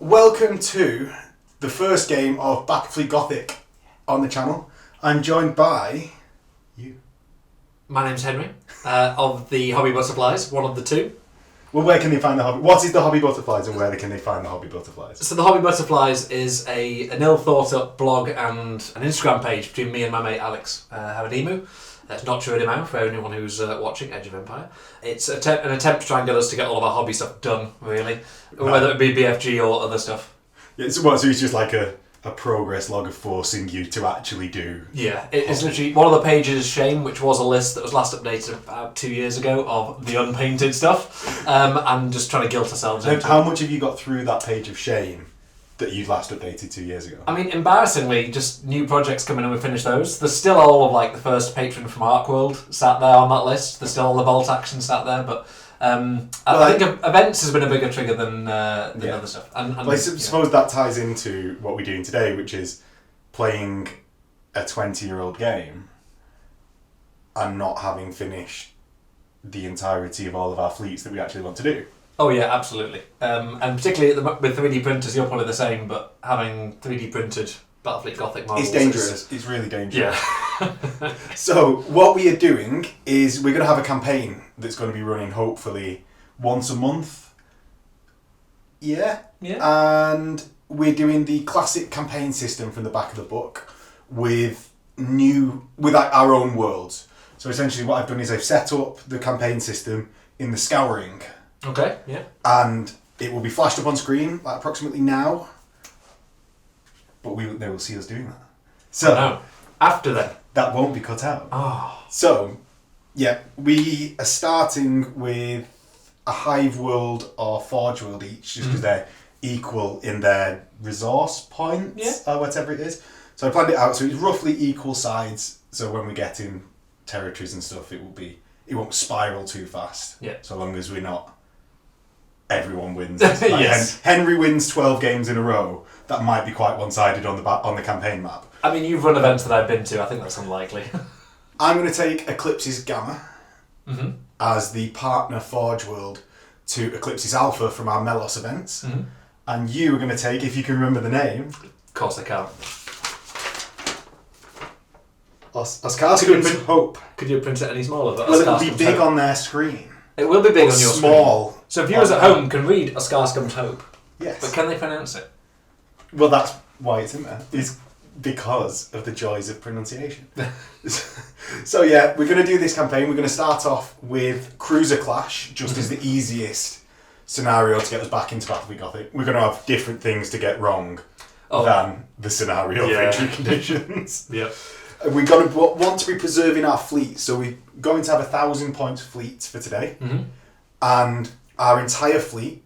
welcome to the first game of Battlefleet Gothic on the channel. I'm joined by you. My name's Henry, of the Hobby Butterflies, one of the two. Well, where can they find the Hobby? What is the Hobby Butterflies and where can they find the Hobby Butterflies? So the Hobby Butterflies is an ill-thought-up blog and an Instagram page between me and my mate Alex Havadimu. It's not true anymore for anyone who's watching Edge of Empire. It's an attempt to try and get us to get all of our hobby stuff done, really. Right. Whether it be BFG or other stuff. Yeah, so it's just like a progress log of forcing you to actually do. Yeah, it's literally one of the pages is Shame, which was a list that was last updated about 2 years ago of the unpainted stuff, and just trying to guilt ourselves into How much have you got through that page of Shame that you last updated 2 years ago? I mean, embarrassingly, just new projects coming in, we finished those. There's still all of like the first patron from Arkworld sat there on that list. There's still all the Bolt action sat there, but I think events has been a bigger trigger than other stuff. And I suppose that ties into what we're doing today, which is playing a 20-year-old game and not having finished the entirety of all of our fleets that we actually want to do. Oh yeah, absolutely. And particularly with 3D printers, you're probably the same, but having 3D printed Battlefleet Gothic models... It's dangerous. It's really dangerous. Yeah. So what we are doing is we're going to have a campaign that's going to be running hopefully once a month. Yeah. And we're doing the classic campaign system from the back of the book with our own worlds. So essentially what I've done is I've set up the campaign system in the Scouring. Okay, yeah. And it will be flashed up on screen like approximately now. But they will see us doing that. So no. After then. That won't be cut out. Oh. So, yeah, we are starting with a Hive world or Forge world each, just because they're equal in their resource points or whatever it is. So I planned it out so it's roughly equal sides. So when we get in territories and stuff, it won't spiral too fast. Yeah. So long as we're not. Everyone wins. Yes. Henry wins 12 games in a row. That might be quite one-sided on the campaign map. I mean, you've run events that I've been to. I think that's unlikely. I'm going to take Eclipse's Gamma as the partner Forge world to Eclipse's Alpha from our Melos events. Mm-hmm. And you are going to take, if you can remember the name... Of course I can. Oscar's Hope. Could you print it any smaller? Well, it'll be big on their screen. It will be big on your small screen. So viewers at home can read A Skarsgård's Hope. Yes. But can they pronounce it? Well, that's why it's in there. It's because of the joys of pronunciation. So yeah, we're going to do this campaign. We're going to start off with Cruiser Clash, just as the easiest scenario to get us back into Battlefleet Gothic. We're going to have different things to get wrong than the scenario of entry conditions. Yep. We're going to want to be preserving our fleet, so we're going to have 1,000 points fleet for today. Mm-hmm. And our entire fleet,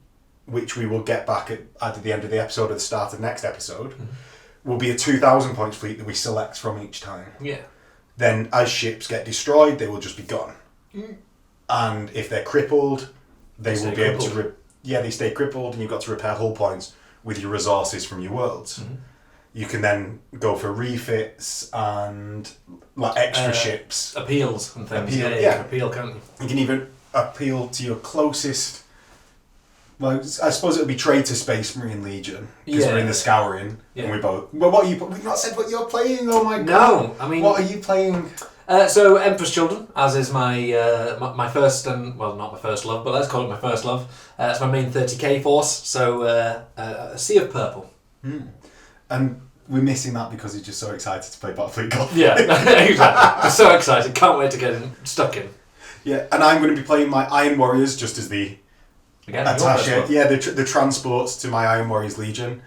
which we will get back at either the end of the episode or the start of the next episode, will be a 2,000 points fleet that we select from each time. Yeah. Then as ships get destroyed, they will just be gone. Mm. And if they're crippled, they will be able to... they stay crippled and you've got to repair hull points with your resources from your worlds. Mm-hmm. You can then go for refits and like extra ships. Appeals and things. You can appeal, can't you? You can even appeal to your closest... Well, I suppose it would be Traitor Space Marine Legion, because we're in the Scouring, and we both... Well, what are you... We've not said what you're playing, oh my god! No, I mean... What are you playing? So, Emperor's Children, as is my first, and well, not my first love, but let's call it my first love. It's my main 30k force, so a Sea of Purple. Mm. And we're missing that because he's just so excited to play Battlefleet Gothic. Yeah, exactly. Just so excited, can't wait to get stuck in. Yeah, and I'm going to be playing my Iron Warriors, just as the... Attaché, the transports to my Iron Warriors Legion.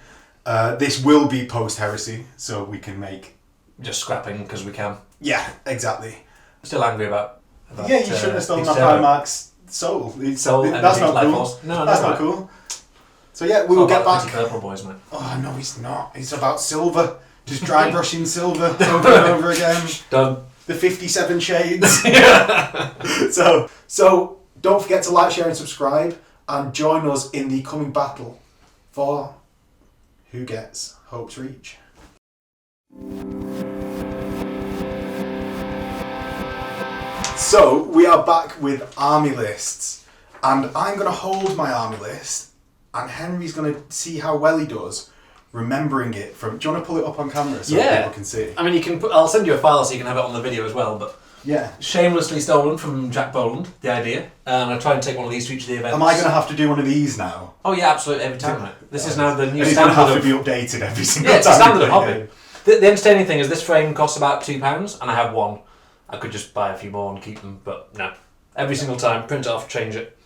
This will be post-heresy, so we can make... Just scrapping because we can. Yeah, exactly. I'm still angry about yeah, you shouldn't have stolen my Primarch's soul. That's not cool. No, that's not cool. So yeah, we will get back... Purple boys, mate. Oh, no, he's not. He's about silver. Just dry brushing silver over and over again. Done. The 57 shades. Yeah. So don't forget to like, share and subscribe. And join us in the coming battle for who gets Hope's Reach. So we are back with army lists, and I'm going to hold my army list and Henry's going to see how well he does remembering it from... Do you want to pull it up on camera so people can see? I mean, you can. I'll send you a file so you can have it on the video as well, but... Yeah. Shamelessly stolen from Jack Boland, the idea. And I try and take one of these to each of the events. Am I going to have to do one of these now? Oh yeah, absolutely, every time. This is now the new and standard. It's going to have to be updated every single time. Yeah, it's a standard of hobby. The entertaining thing is this frame costs about £2 and I have one. I could just buy a few more and keep them, but no. Every single time, print it off, change it.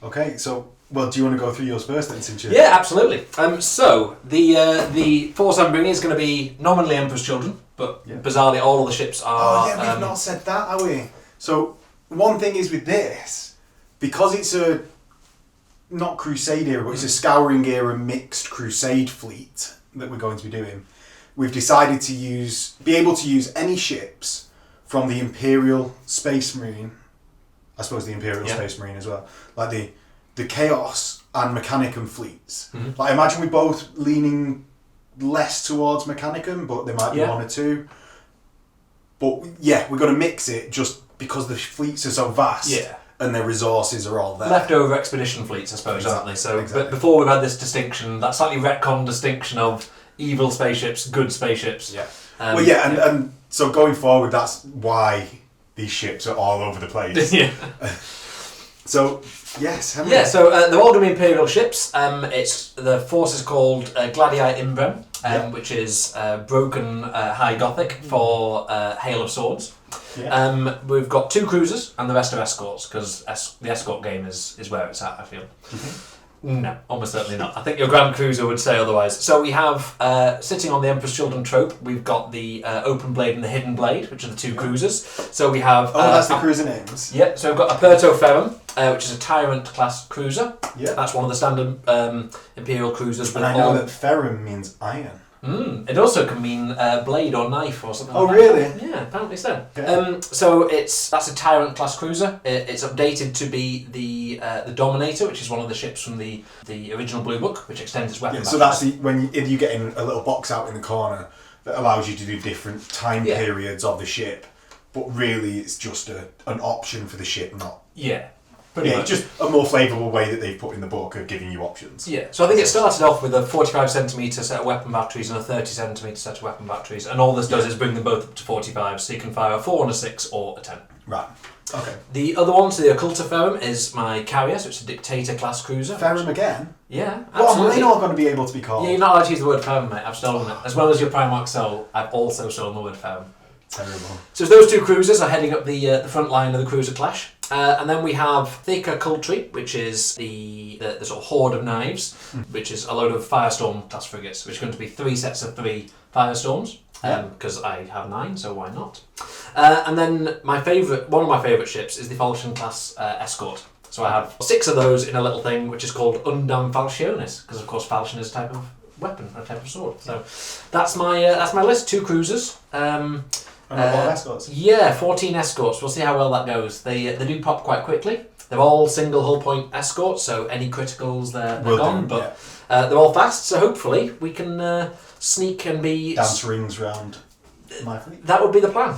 Okay, so, well, do you want to go through yours first then, since you... Yeah, absolutely. So, the force I'm bringing is going to be nominally Emperor's Children, but bizarrely all of the ships are... Oh yeah, we've not said that, have we? So, one thing is with this, because it's a, not Crusade era, but it's a Scouring era mixed Crusade fleet that we're going to be doing, we've decided to be able to use any ships from the Imperial Space Marine, I suppose the Imperial Space Marine as well, like the Chaos and Mechanicum fleets. Mm-hmm. Like, I imagine we're both leaning less towards Mechanicum, but there might be one or two. But yeah, we're going to mix it just because the fleets are so vast and their resources are all there. Leftover expedition fleets, I suppose, aren't they? So, but before we've had this distinction, that slightly retcon distinction of evil spaceships, good spaceships. Yeah. And so going forward, that's why these ships are all over the place. Yeah. So, yes, Henry. Yeah, so they're all going to be Imperial ships. The force is called Gladii Imbrem, which is broken High Gothic for Hail of Swords. Yeah. We've got 2 cruisers and the rest are escorts, because the escort game is where it's at, I feel. Mm-hmm. No, almost certainly not. I think your Grand Cruiser would say otherwise. So we have, sitting on the Emperor's Children trope, we've got the Open Blade and the Hidden Blade, which are the 2 cruisers. So we have... that's the cruiser names? Yeah, so we've got Aperto Ferrum, which is a Tyrant class cruiser. Yeah. That's one of the standard Imperial cruisers. And I know that Ferrum means iron. It also can mean blade or knife or something. Oh, like really? That. Yeah, apparently so. Okay. So that's a Tyrant class cruiser. It's updated to be the Dominator, which is one of the ships from the original Blue Book, which extends its weapon. Yeah, so that's when you get in a little box out in the corner that allows you to do different time periods of the ship, but really it's just an option for the ship, not. Yeah. It's just a more flavourable way that they've put in the book of giving you options. Yeah, so I think it started off with a 45cm set of weapon batteries and a 30cm set of weapon batteries, and all this does is bring them both up to 45, so you can fire a 4 and a 6 or a 10. Right, okay. The other one, so the Occulta Ferrum, is my carrier, so it's a Dictator class cruiser. Ferrum again? Yeah, absolutely. What are mine all going to be able to be called? Yeah, you're not allowed to use the word Ferrum, mate. I've stolen it. As well as your Primarch Soul, I've also stolen the word Ferrum. Terrible. So those 2 cruisers are heading up the front line of the cruiser clash. And then we have Thika Cultry, which is the sort of horde of knives, which is a load of Firestorm class frigates, which are going to be 3 sets of 3 Firestorms, because I have 9, so why not? And then one of my favourite ships is the Falchion class escort. So I have 6 of those in a little thing, which is called Undam Falchionis, because of course Falchion is a type of weapon, a type of sword. So that's my list. 2 cruisers. And a lot of escorts? Yeah, 14 escorts. We'll see how well that goes. They do pop quite quickly. They're all single hull point escorts, so any criticals, they're gone. But they're all fast, so hopefully we can sneak and be... Dance rings round my fleet. That would be the plan.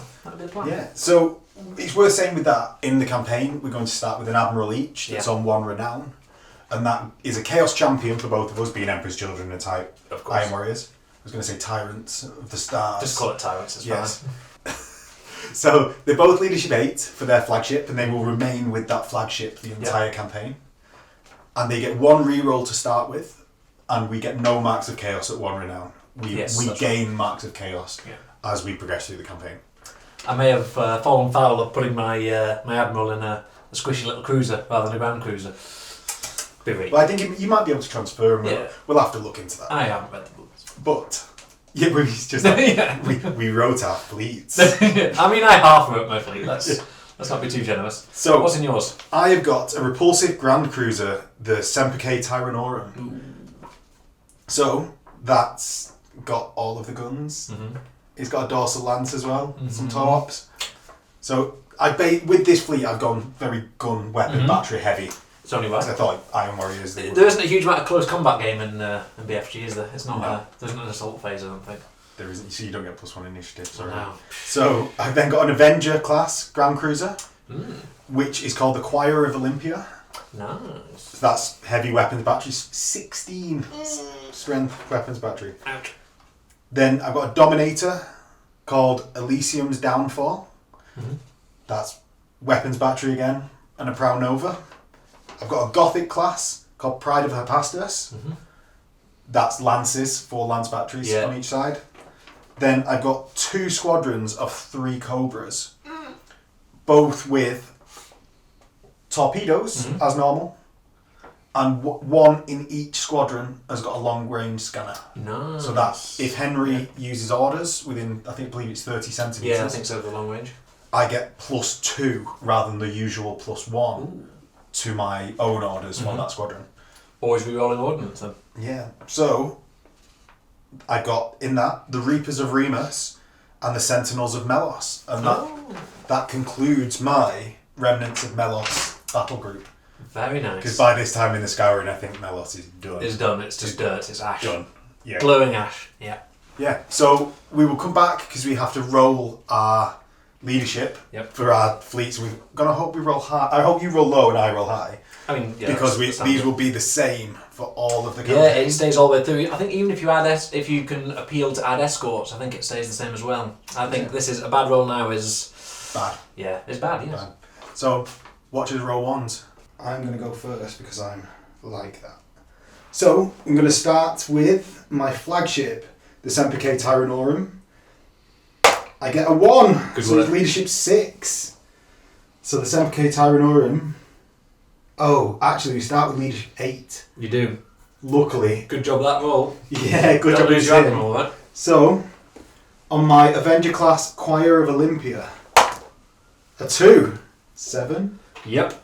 Yeah, so it's worth saying with that, in the campaign, we're going to start with an Admiral each that's on 1 renown. And that is a Chaos Champion for both of us, being Emperor's Children and type Iron Warriors. I was going to say Tyrants of the Stars. Just call it Tyrants, it's fine. So they're both Leadership 8 for their flagship, and they will remain with that flagship the entire campaign. And they get 1 reroll to start with, and we get no marks of chaos at 1 renown. We gain marks of chaos as we progress through the campaign. I may have fallen foul of putting my Admiral in a squishy little cruiser rather than a ground cruiser. Well, I think you might be able to transfer them. We'll have to look into that. I haven't read the books. But... Yeah, but it's just like, we wrote our fleets. I mean, I half wrote my fleet. Let's not be too generous. So, what's in yours? I have got a repulsive Grand Cruiser, the Semperque Tyranorum. Ooh. So, that's got all of the guns. Mm-hmm. It's got a dorsal lance as well, some torps. So, with this fleet, I've gone very gun, weapon, battery heavy. It's only right. I thought Iron Warriors... There isn't a huge amount of close combat game in BFG, is there? It's not. There's not an assault phase, I don't think. There isn't. So you don't get +1 initiative. Sorry. No. So I've then got an Avenger class Grand Cruiser, which is called the Choir of Olympia. Nice. So that's heavy weapons batteries, 16 strength weapons battery. Ouch. Then I've got a Dominator called Elysium's Downfall. Mm-hmm. That's weapons battery again, and a Prow Nova. I've got a Gothic class called Pride of Hephaestus. Mm-hmm. That's lances, 4 lance batteries on each side. Then I've got 2 squadrons of 3 Cobras, both with torpedoes as normal, and one in each squadron has got a long range scanner. Nice. So that if Henry uses orders within, I believe it's 30 centimetres. Yeah, I think so, the long range. I get +2 rather than the usual +1 to my own orders on that squadron. Always re-rolling ordnance then. Yeah. So I got in that the Reapers of Remus and the Sentinels of Melos, and that concludes my Remnants of Melos battle group. Very nice. Because by this time in the Scouring, I think Melos is done. It's done. It's just dirt. It's ash. Done. Yeah. Glowing ash. Yeah. Yeah. So we will come back because we have to roll our leadership for our fleets. We're gonna hope we roll high. I hope you roll low and I roll high. I mean, yeah, because these will be the same for all of the campaigns. Yeah, it stays all the way through. I think even if you if you can appeal to add escorts, I think it stays the same as well. I think this is a bad roll now is bad. Yeah, it's bad. Yes. Bad. So watch us roll ones. I'm going to go first because I'm like that. So I'm going to start with my flagship, the Semperque Tyrannorum. I get a 1. Good so work. It's leadership 6. So the Semperque Tyrannorum. Oh, actually, we start with leadership 8. You do. Luckily. Good job that roll. Yeah, good job. Don't lose your admiral, right? So, on my Avenger class Choir of Olympia, a 2. 7. Yep.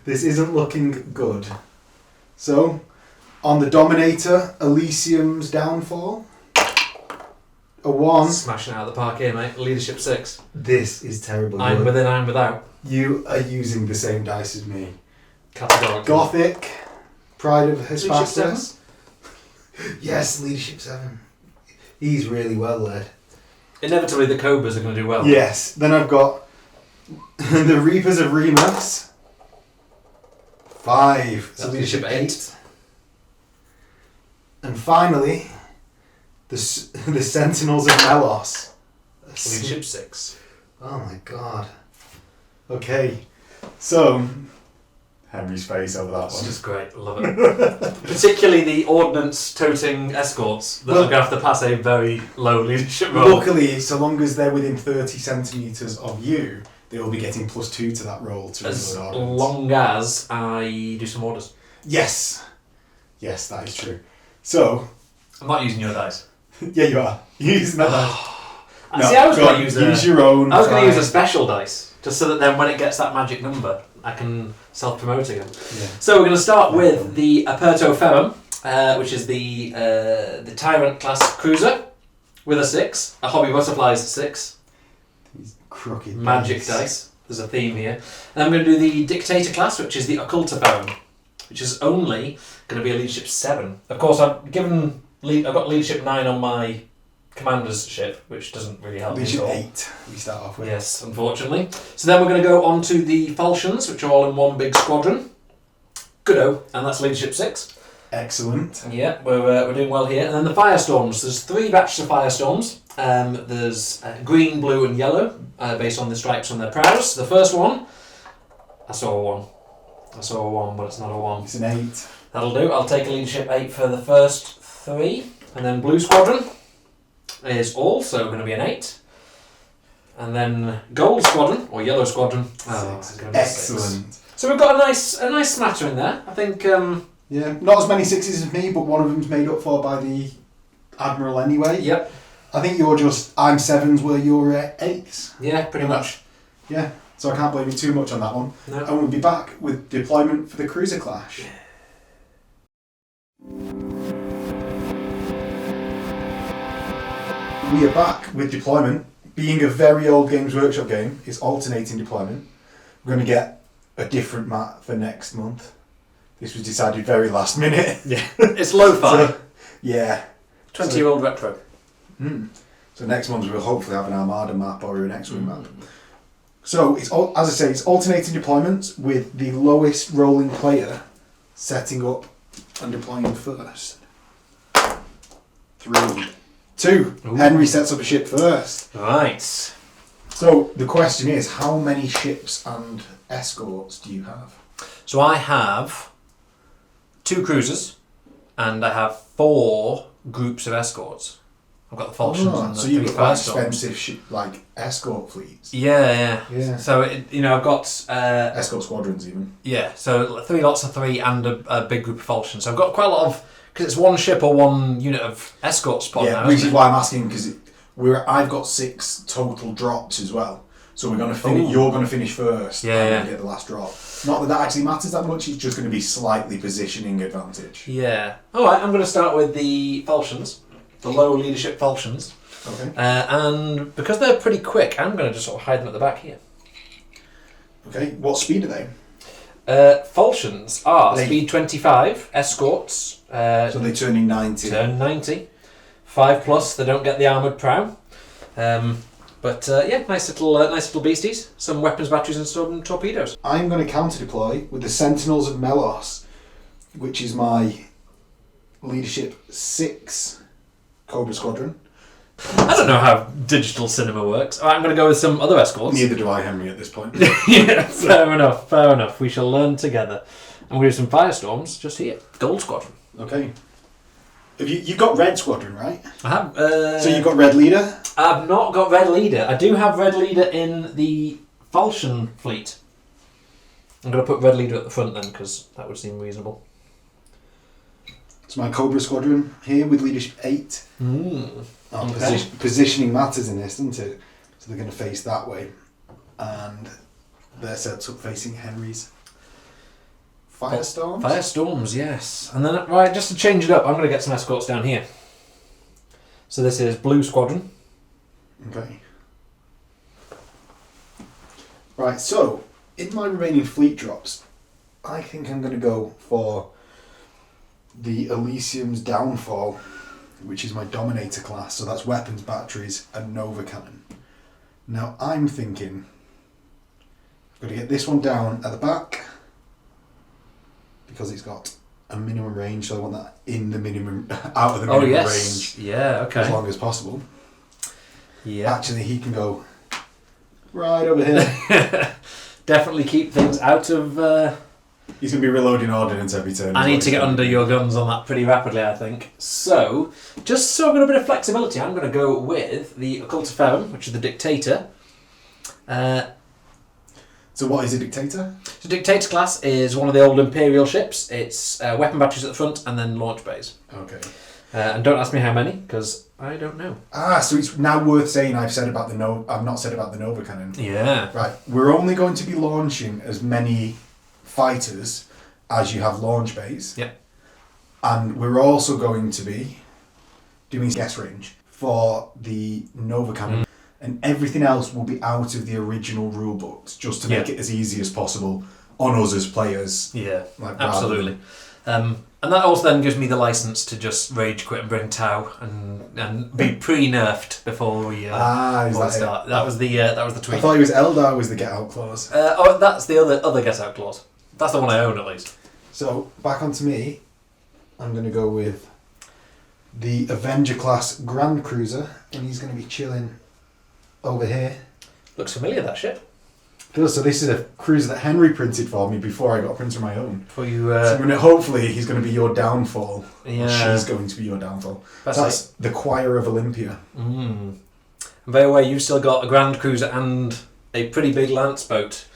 This isn't looking good. So, on the Dominator, Elysium's Downfall, a 1. Smashing it out of the park here, mate. Leadership 6. This is terrible. I'm within, I'm without. You are using the same dice as me. Categorically. Gothic, Pride of Hephaestus. Leadership 7? Yes, Leadership 7. He's really well led. Inevitably, the Cobras are going to do well. Yes. Then I've got the Reapers of Remus. 5. That's leadership 8. And finally, the Sentinels of Melos. Leadership 6. Oh my god. Okay. So, Henry's face over that It's one. just great. Love it. Particularly the ordnance-toting escorts that are going to have to pass a very low leadership roll. Luckily, so long as they're within 30 centimetres of you, they will be getting +2 to that roll to As reload ordnance. long as I do some orders. Yes. Yes, that is true. So, I'm not using your dice. yeah, you are. Use my dice. See, I was going to use your own. I was going to use a special dice, just so that then when it gets that magic number, I can self-promote again. Yeah. So we're going to start with the Aperto Ferrum, which is the Tyrant class cruiser, with a 6. A Hobby Butterfly's 6. These crooked Magic dice. There's a theme here. And then I'm going to do the Dictator class, which is the Occulta Ferrum, which is only going to be a leadership 7. Of course, I've got leadership 9 on my commander's ship, which doesn't really help Leadership me at all. 8 we start off with. Yes, unfortunately. So then we're going to go on to the Falchions, which are all in one big squadron. Goodo, and that's leadership 6. Excellent. Yeah, we're doing well here. And then the Firestorms. There's 3 batches of Firestorms. There's green, blue, and yellow, based on the stripes on their prows. The first one, I saw a 1. I saw a 1, but it's not a 1. It's an 8. That'll do. I'll take a leadership 8 for the first 3. And then Blue Squadron is also going to be an 8. And then Gold Squadron, or Yellow Squadron, it's going to be a 6. Excellent. So we've got a nice smattering there. I think... Yeah, not as many 6s as me, but one of them's made up for by the Admiral anyway. Yep. I think I'm 7s where you're 8s. Yeah, pretty much. Yeah, so I can't blame you too much on that one. No. And we'll be back with deployment for the Cruiser Clash. Yeah. We are back with deployment. Being a very old Games Workshop game, it's alternating deployment. We're going to get a different map for next month. This was decided very last minute. Yeah. It's lo-fi. So, yeah. 20-year-old retro. So next month we'll hopefully have an Armada map or an X-Wing map. So, it's as I say, it's alternating deployments with the lowest rolling player setting up and deploying first. 3, 2. Ooh. Henry sets up a ship first. Right. So, the question is, how many ships and escorts do you have? So I have 2 cruisers, and I have 4 groups of escorts. I've got the Falchions and the so you've 3 got Firestorms. expensive escort fleets. Yeah. So I've got escort squadrons even. Yeah, so 3 lots of 3 and a big group of Falchions. So I've got quite a lot of, because it's 1 ship or 1 unit of escort spot now. Which is why I'm asking, because I've got 6 total drops as well. So we're going to finish. You're going to finish first. And get the last drop. Not that actually matters that much. It's just going to be slightly positioning advantage. Yeah. All right. I'm going to start with the Falchions, the low leadership Falchions. Okay. And because they're pretty quick, I'm going to just sort of hide them at the back here. Okay. What speed are they? Falchions are speed 25, escorts. So they turn in 90. Turn 90. 5+. They don't get the armoured prow. But nice little beasties. Some weapons batteries and some torpedoes. I'm going to counter deploy with the Sentinels of Melos, which is my leadership 6 Cobra Squadron. I don't know how digital cinema works. I'm going to go with some other escorts. Neither do I, Henry, at this point. Yeah, fair enough. We shall learn together. And we'll do some Firestorms just here. Gold Squadron. Okay. You've got Red Squadron, right? I have. So you've got Red Leader? I've not got Red Leader. I do have Red Leader in the Falchion fleet. I'm going to put Red Leader at the front then, because that would seem reasonable. It's my Cobra Squadron here with leadership 8. Okay. Positioning matters in this, doesn't it? So they're going to face that way. And they're set up facing Henry's Firestorms? Firestorms, yes. And then, right, just to change it up, I'm going to get some escorts down here. So this is Blue Squadron. Okay. Right, so, in my remaining fleet drops, I think I'm going to go for the Elysium's Downfall, which is my Dominator class. So that's weapons, batteries, and Nova Cannon. Now, I'm thinking I've got to get this one down at the back, because it's got a minimum range, so I want that in the minimum, out of the minimum range. Yeah, okay. As long as possible. Yeah. Actually, he can go right over here. Definitely keep things out of... He's going to be reloading ordnance every turn. I need to get under your guns on that pretty rapidly, I think. So, just so I've got a bit of flexibility, I'm going to go with the Occultiferum, which is the Dictator. So what is a Dictator? So Dictator class is one of the old Imperial ships. It's weapon batteries at the front and then launch bays. Okay. And don't ask me how many, because I don't know. So it's now worth saying I've not said about the Nova Cannon. Yeah. Right. We're only going to be launching as many fighters as you have launch bays. Yeah. And we're also going to be doing guess range for the Nova Cannon. And everything else will be out of the original rule books, just to make it as easy as possible on us as players. Yeah, absolutely. And that also then gives me the license to just rage quit and bring Tau and be pre-nerfed before we start. That was the tweet. I thought it was Eldar was the get out clause. That's the other get out clause. That's the one I own at least. So back onto me, I'm going to go with the Avenger class Grand Cruiser, and he's going to be chilling over here. Looks familiar, that ship. It does. So this is a cruiser that Henry printed for me before I got a printer of my own. For you. So hopefully he's going to be your downfall. Yeah. Or she's going to be your downfall. That's the Choir of Olympia. And by the way, you've still got a Grand Cruiser and a pretty big lance boat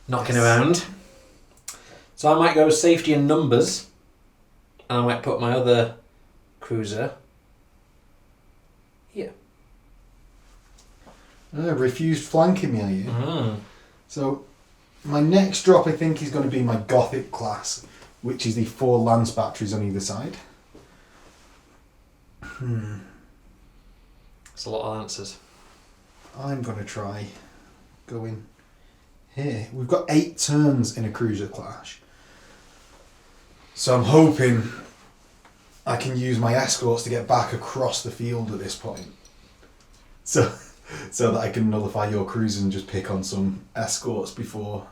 knocking around. So I might go safety in numbers, and I might put my other cruiser here. Refused flanking me, are you? So my next drop I think is going to be my Gothic class, which is the 4 lance batteries on either side. That's a lot of lances. I'm going to try going here. We've got 8 turns in a cruiser clash. So I'm hoping I can use my escorts to get back across the field at this point. So so that I can nullify your cruise and just pick on some escorts before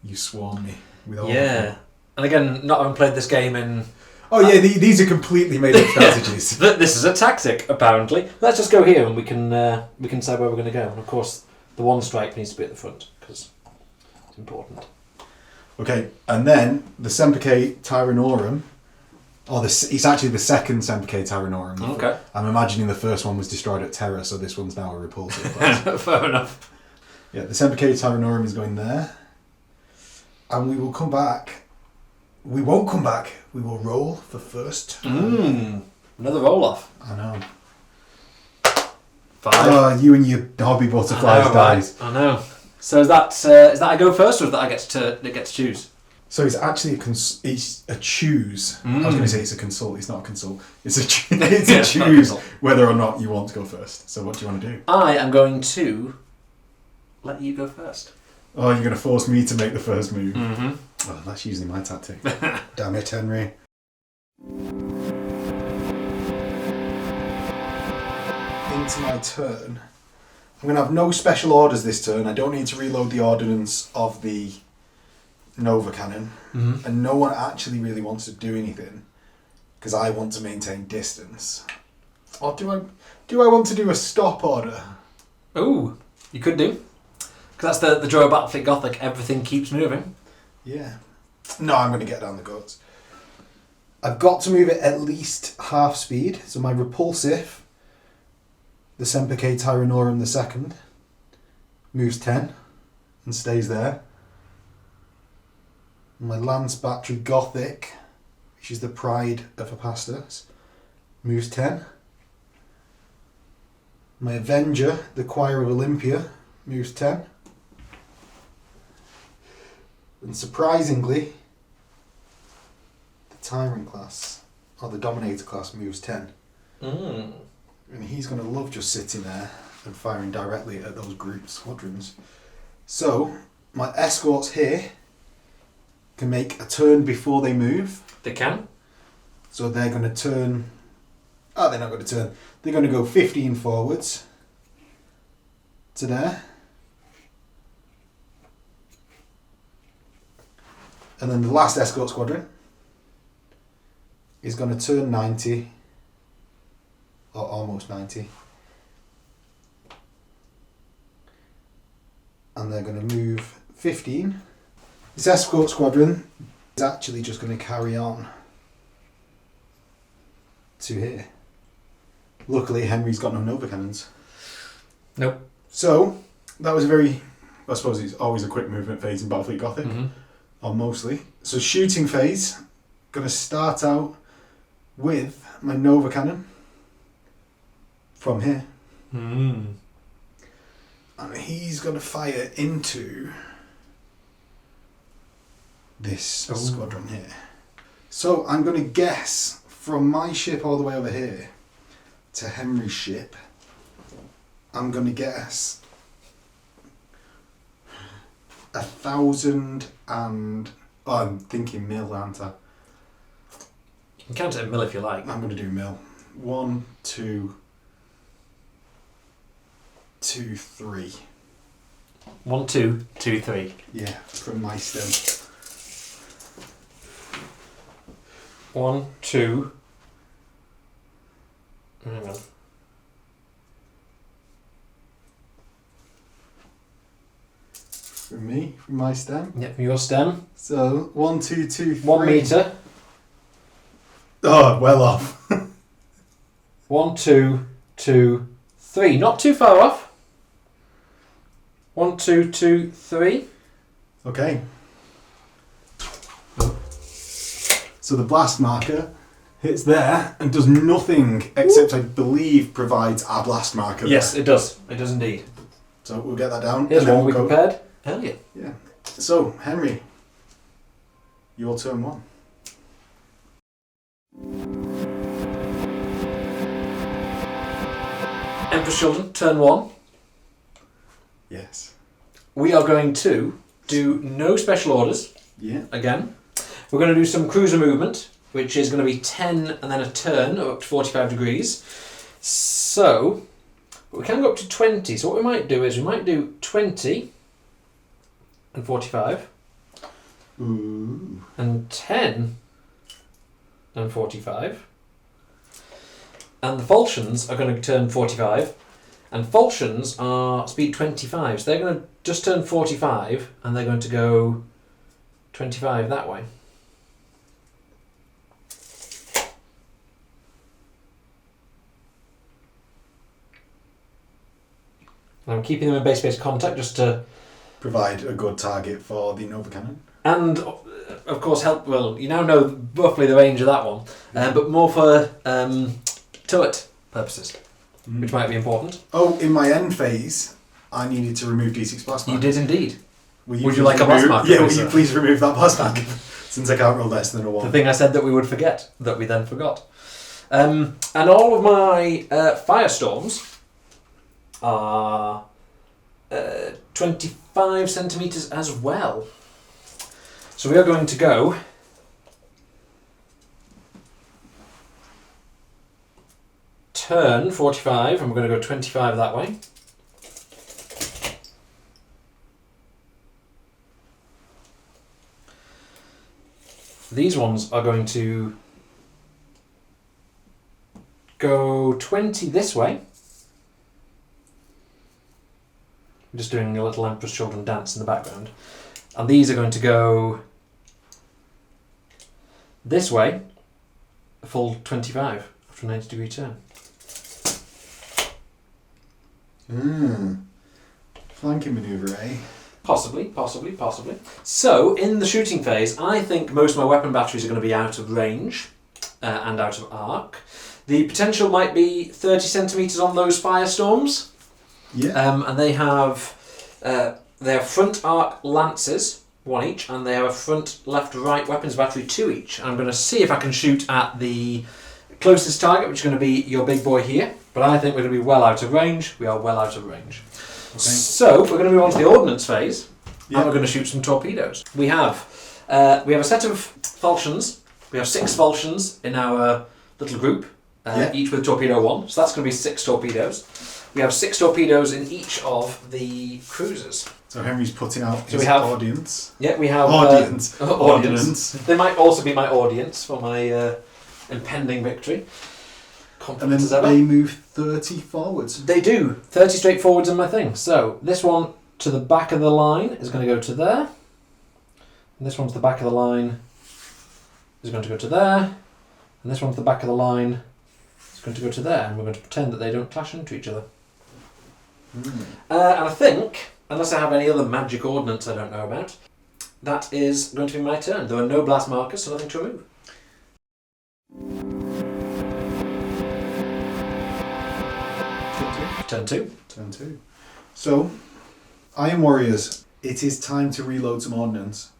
you swarm me with all of them. And again, not having played this game in... Oh yeah, these are completely made up strategies. This is a tactic, apparently. Let's just go here and we can decide where we're going to go. And of course, the one strike needs to be at the front, because it's important. Okay, and then the Semperke Tyranorum, it's actually the second Semperke Tyranorum. Okay. I'm imagining the first one was destroyed at Terra, so this one's now a repulsive class. Fair enough. Yeah, the Semperke Tyranorum is going there. And we will come back. We won't come back. We will roll for first. Another roll-off. I know. 5. You and your hobby butterflies dies. I know. So is that I go first, or is that I get to choose? So it's actually it's a choose. I was going to say it's a consult. It's not a consult. It's a choose whether or not you want to go first. So what do you want to do? I am going to let you go first. Oh, you're going to force me to make the first move. Mm-hmm. Oh, that's usually my tactic. Damn it, Henry. Into my turn. I'm going to have no special orders this turn. I don't need to reload the ordnance of the Nova Cannon. Mm-hmm. And no one actually really wants to do anything because I want to maintain distance. Or do I want to do a stop order? Ooh, you could do. Because that's the draw of Battlefleet Gothic. Everything keeps moving. Yeah. No, I'm going to get down the guts. I've got to move it at least half speed. So my repulsive, the Semperke Tyranorum II, moves 10 and stays there. My Lance Battery Gothic, which is the pride of Apastas, moves 10. My Avenger, the Choir of Olympia, moves 10. And surprisingly, the Tyrant class, or the Dominator class, moves 10. And he's going to love just sitting there and firing directly at those group squadrons. So, my escorts here can make a turn before they move. They can. So they're going to turn... Oh, they're not going to turn. They're going to go 15 forwards to there. And then the last escort squadron is going to turn 90, or almost 90. And they're going to move 15. This escort squadron is actually just going to carry on to here. Luckily, Henry's got no Nova cannons. Nope. So, that was I suppose it's always a quick movement phase in Battlefleet Gothic. Mm-hmm. Or mostly. So shooting phase, going to start out with my Nova Cannon from here. And And he's going to fire into this squadron here. So I'm going to guess from my ship all the way over here to Henry's ship, I'm going to guess 1,000 and... Oh, I'm thinking mil, aren't I? You can count it in mil if you like. I'm going to do mil. 1, 2, 2, 3. 1, 2, 2, 3. Yeah, from my stone. 1, 2. Hang on. From me, from my stem. Yep, from your stem. So 1, 2, 2, 3. 1 metre. Oh, well off. 1, 2, 2, 3. Not too far off. 1, 2, 2, 3. Okay. So the blast marker hits there and does nothing except, I believe, provides a blast marker. Yes, there. it does. It does indeed. So we'll get that down. Here's and then one we we'll go- prepared. Hell yeah. Yeah. So, Henry, your turn 1. Emperor's Children, turn 1. Yes. We are going to do no special orders Yeah. again. We're going to do some cruiser movement, which is going to be 10 and then a turn up to 45 degrees. So, But we can go up to 20. So what we might do is we might do 20 and 45. Ooh. And 10 and 45. And the falchions are going to turn 45. And falchions are speed 25. So they're going to just turn 45 and they're going to go 25 that way. And I'm keeping them in base contact just to Provide a good target for the Nova Cannon. and of course help. Well, you now know roughly the range of that one, but more for turret purposes, which might be important. Oh, in my end phase, I needed to remove D6 blast mark. You did indeed. Would you like a blast mark? Yeah, will you please remove that blast mark? Since I can't roll less than a 1. The thing I said that we would forget, that we then forgot. And all of my firestorms are 25 centimetres as well. So we are going to go turn 45 and we're going to go 25 that way. These ones are going to go 20 this way. I'm just doing a little Emperor's Children dance in the background. And these are going to go this way, a full 25 after a 90-degree turn. Flanking manoeuvre, eh? Possibly. So, in the shooting phase, I think most of my weapon batteries are going to be out of range and out of arc. The potential might be 30 centimetres on those firestorms. Yeah. And they have front arc lances, 1 each, and they have a front left-right weapons battery, 2 each. I'm going to see if I can shoot at the closest target, which is going to be your big boy here. But I think we're going to be well out of range. We are well out of range. Okay. So we're going to move on to the ordnance phase, and we're going to shoot some torpedoes. We have a set of falchions. We have 6 falchions in our little group, each with torpedo 1. So that's going to be 6 torpedoes. We have 6 torpedoes in each of the cruisers. So Henry's putting out his audience. Yeah, we have audience. They might also be my audience for my impending victory. And then they move 30 forwards. They do. 30 straight forwards in my thing. So this one to the back of the line is going to go to there. And this one to the back of the line is going to go to there. And this one to the back of the line is going to go to there. And we're going to pretend that they don't clash into each other. And I think, unless I have any other magic ordnance I don't know about, that is going to be my turn. There are no blast markers, so nothing to remove. Turn 2. Turn 2. So, Iron Warriors, it is time to reload some ordnance.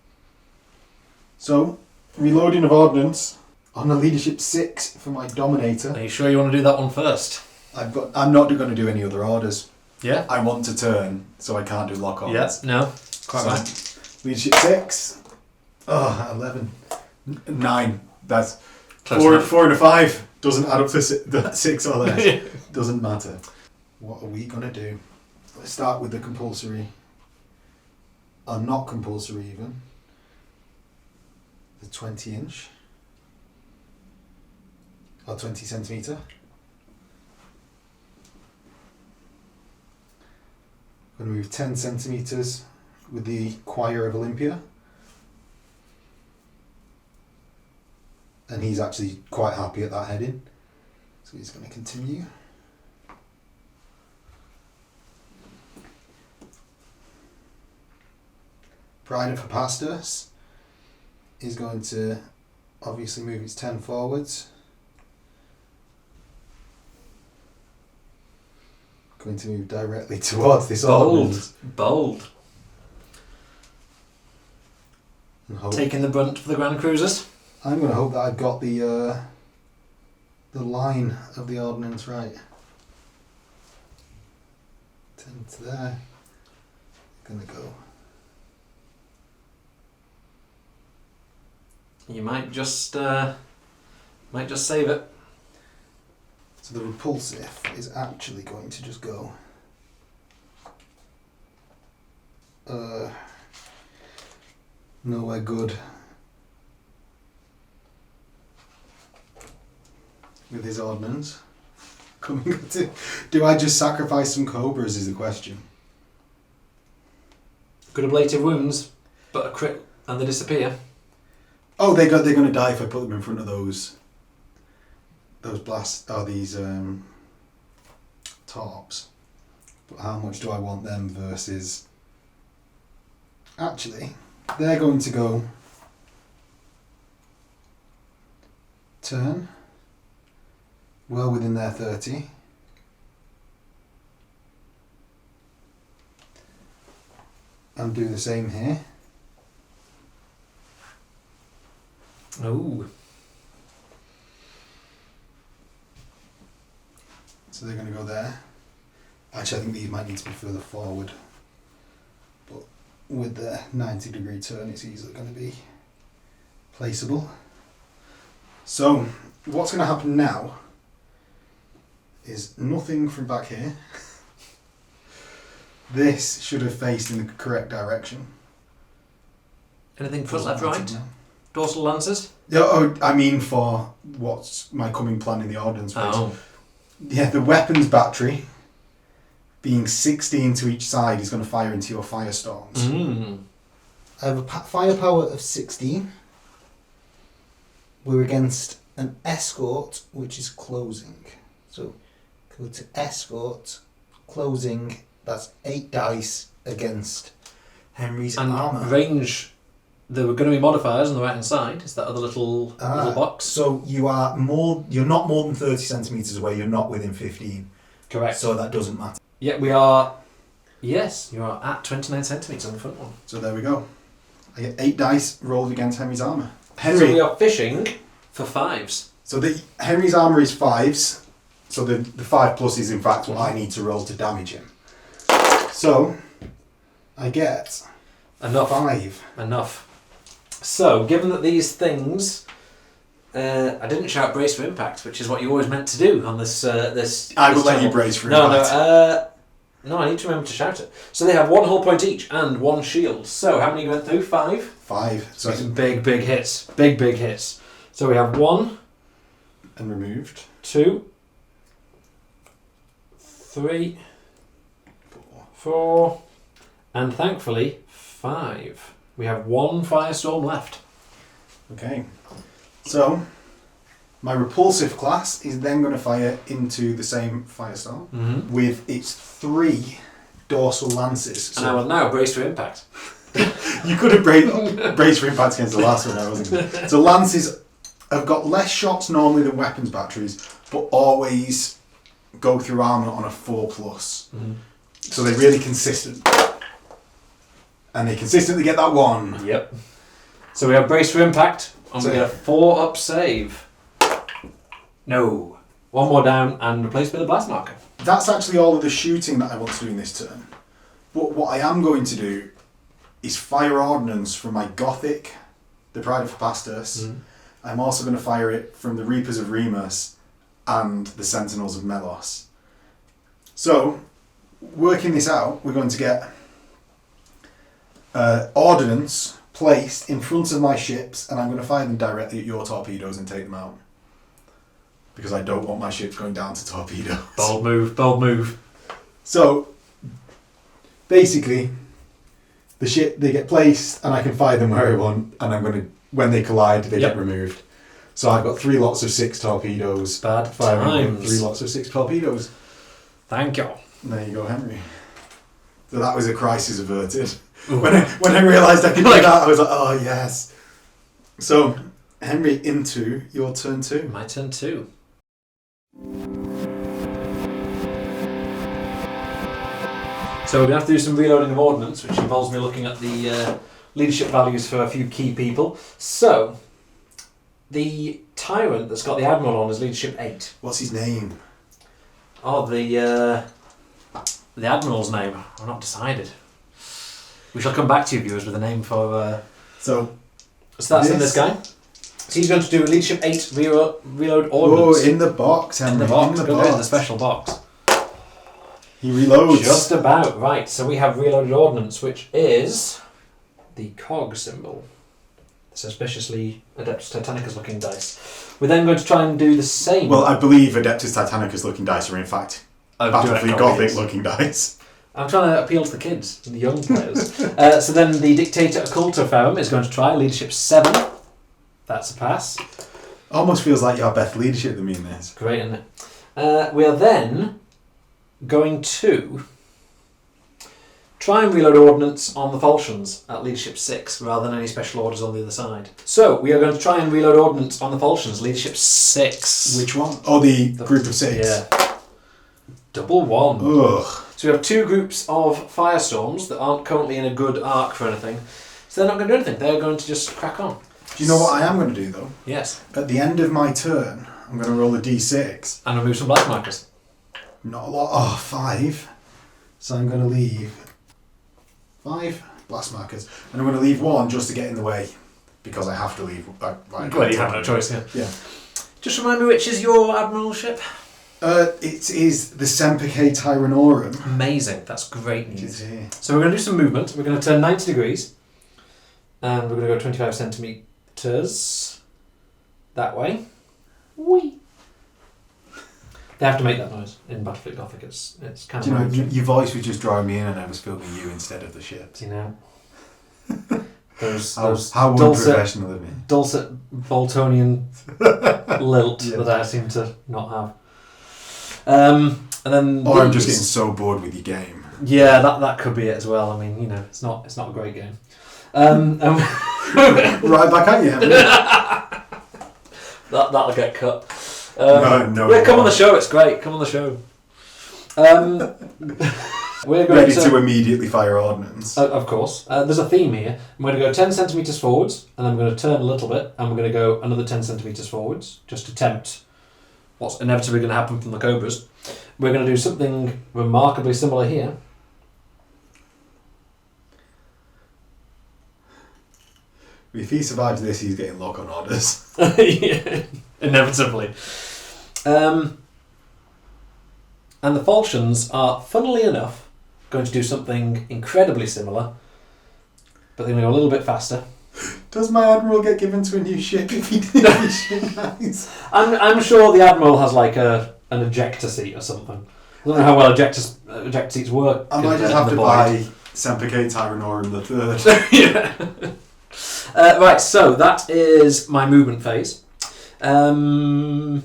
So, reloading of ordnance on a leadership 6 for my Dominator. Are you sure you want to do that one first? I'm not going to do any other orders. Yeah? I want to turn, so I can't do lock ons. Yeah, no. Quite right. Leadership 6. 11. 9. That's Close 4, enough. 4 and a 5. Doesn't add up to 6 or less. Doesn't matter. What are we going to do? Let's start with the compulsory. Or not compulsory even. The 20 inch. Or 20 centimetre. I'm going to move 10 centimetres with the Choir of Olympia. And he's actually quite happy at that heading. So he's going to continue. Pride of Hephaestus is going to obviously move its 10 forwards. Going to move directly towards this ordnance. Bold. Taking the brunt for the Grand Cruisers. I'm going to hope that I've got the line of the ordnance right. 10 to there. Going to go. You might just save it. So the repulsive is actually going to just go. Nowhere good with his ordnance. Do I just sacrifice some cobras is the question. Good ablative wounds, but a crit and they disappear. Oh, they're going to die if I put them in front of those blasts, these tarps. But how much do I want them versus... Actually, they're going to go turn well within their 30. And do the same here. Oh. So they're going to go there. Actually, I think these might need to be further forward. But with the 90-degree turn, it's easily going to be placeable. So, what's going to happen now is nothing from back here. This should have faced in the correct direction. Anything front, left, right? Dorsal lancers? Yeah, oh, I mean for what's my coming plan in the ordnance phase. Oh. Yeah, the weapons battery, being 16 to each side, is going to fire into your firestorms. Mm. I have a firepower of 16. We're against an escort, which is closing. So go to escort, closing, that's 8 dice against Henry's And armour. range, there were going to be modifiers on the right hand side. Is that other little box? So you're not more than 30 centimetres away, you're not within 15. Correct. So that doesn't matter. Yeah, we are. Yes, you are at 29 centimetres on the front one. So there we go. I get 8 dice rolled against Henry's armour. So we are fishing for 5s. So Henry's armour is 5s. So the 5 plus is in fact what I need to roll to damage him. So I get Enough. 5. Enough. So, given that these things, I didn't shout brace for impact, which is what you always meant to do on this. I will let you brace for impact. No, I need to remember to shout it. So they have 1 hull point each and 1 shield. So how many went through? 5. 5. So Some big hits. Big hits. So we have 1 and removed. 2, 3, 4, and thankfully 5. We have 1 firestorm left. Okay. So my repulsive class is then going to fire into the same firestorm with its 3 dorsal lances. So And I will now brace for impact. you could have braced for impact against the last one, I wasn't. So lances have got less shots normally than weapons batteries, but always go through armour on a 4+. Mm-hmm. So they're really consistent. And they consistently get that 1. Yep. So we have brace for impact, and we get a 4 up save. No. 1 more down and replaced with a blast marker. That's actually all of the shooting that I want to do in this turn. But what I am going to do is fire ordnance from my Gothic, the Pride of Hephaestus. Mm-hmm. I'm also going to fire it from the Reapers of Remus and the Sentinels of Melos. So, working this out, we're going to get ordnance placed in front of my ships, and I'm going to fire them directly at your torpedoes and take them out. Because I don't want my ships going down to torpedoes. Bold move. So, basically, they get placed, and I can fire them where I want, and I'm going to, when they collide, they get removed. So I've got 3 lots of 6 torpedoes. Bad firing times. 3 lots of 6 torpedoes. Thank you. And there you go, Henry. So that was a crisis averted. When I realised I could do that, I was like, oh yes. So, Henry, into your turn 2. My turn 2. So we're going to have to do some reloading of ordnance, which involves me looking at the leadership values for a few key people. So, the tyrant that's got the admiral on is leadership 8. What's his name? Oh, the admiral's name. I've not decided. We shall come back to you, viewers, with a name for... So that's in this guy? So he's going to do a Leadership 8 reload Oh, ordnance. in the box, Henry. In the box. In the Go get it in the box. special box. He reloads. Just about. Right, so we have reloaded ordnance, which is the cog symbol. Suspiciously Adeptus Titanicus looking dice. We're then going to try and do the same. Well, I believe Adeptus Titanicus looking dice are in fact Battlefleet Gothic copies. looking dice. I'm trying to appeal to the kids and the young players. So then the Dictator Occulta Ferrum is going to try Leadership 7. That's a pass. Almost feels like you have better leadership than me in this. Great, isn't it? We are then going to try and reload ordnance on the Falchions at Leadership 6 rather than any special orders on the other side. So we are going to try and reload ordnance on the Falchions, Leadership 6. Which one? Oh, the group of 6. Yeah. Double 1. Ugh. So we have 2 groups of Firestorms that aren't currently in a good arc for anything. So they're not going to do anything. They're going to just crack on. Do you know what I am going to do though? Yes. At the end of my turn, I'm going to roll a d6. And remove some black markers. Not a lot. Oh, 5. So I'm going to leave 5 blast markers. And I'm going to leave 1 just to get in the way. Because I have to leave. Well, you have no choice, yeah. Yeah. Just remind me, which is your admiralship? It is the Semperque Tyrannorum. Amazing. That's great Which news. is here. So we're going to do some movement. We're going to turn 90 degrees. And we're going to go 25 centimetres that way. Whee! They have to make that noise in Battlefleet Gothic. It's kind Do you know, of... your voice was just drawing me in and I was filming you instead of the ships. You know? Those How unprofessional of me. dulcet Boltonian lilt Yeah. that I seem to not have. And then Or I'm just these- getting so bored with your game. Yeah, that could be it as well. I mean, you know, it's not a great game. Right back at you, Henry. That'll get cut. No, yeah, come on the show. It's great. Come on the show. We're going Ready to immediately fire ordnance. Of course. There's a theme here. I'm going to go 10 centimetres forwards, and then I'm going to turn a little bit, and we're going to go another 10 centimetres forwards, just to tempt what's inevitably going to happen from the Cobras. We're going to do something remarkably similar here. If he survives this, he's getting lock-on orders. Yeah, inevitably. And the Falchions are, funnily enough, going to do something incredibly similar, but they're going to go a little bit faster. Does my admiral get given to a new ship if he did his ship guys? I'm sure the Admiral has like an ejector seat or something. I don't know how well ejector seats work. I might just have to buy Semperque Tyrannorum the Third. Yeah. Right, so that is my movement phase. On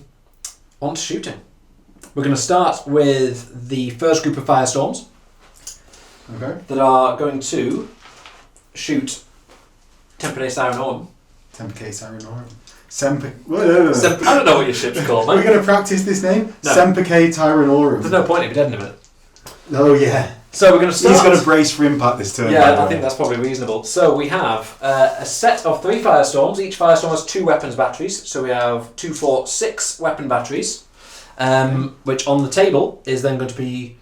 to shooting. We're going to start with the first group of Firestorms Okay. that are going to shoot Tempere Tyrannorum. Semperque Tyrannorum. I don't know what your ship's called, We're mate. going to practice this name? No. Semperque Tyrannorum. There's no point if you're dead in a minute. Oh, yeah. So we're going to start... He's going to brace for impact this turn. by Yeah, the I way. think that's probably reasonable. So we have a set of 3 Firestorms. Each Firestorm has 2 weapons batteries. So we have 2, 4, 6 weapon batteries, which on the table is then going to be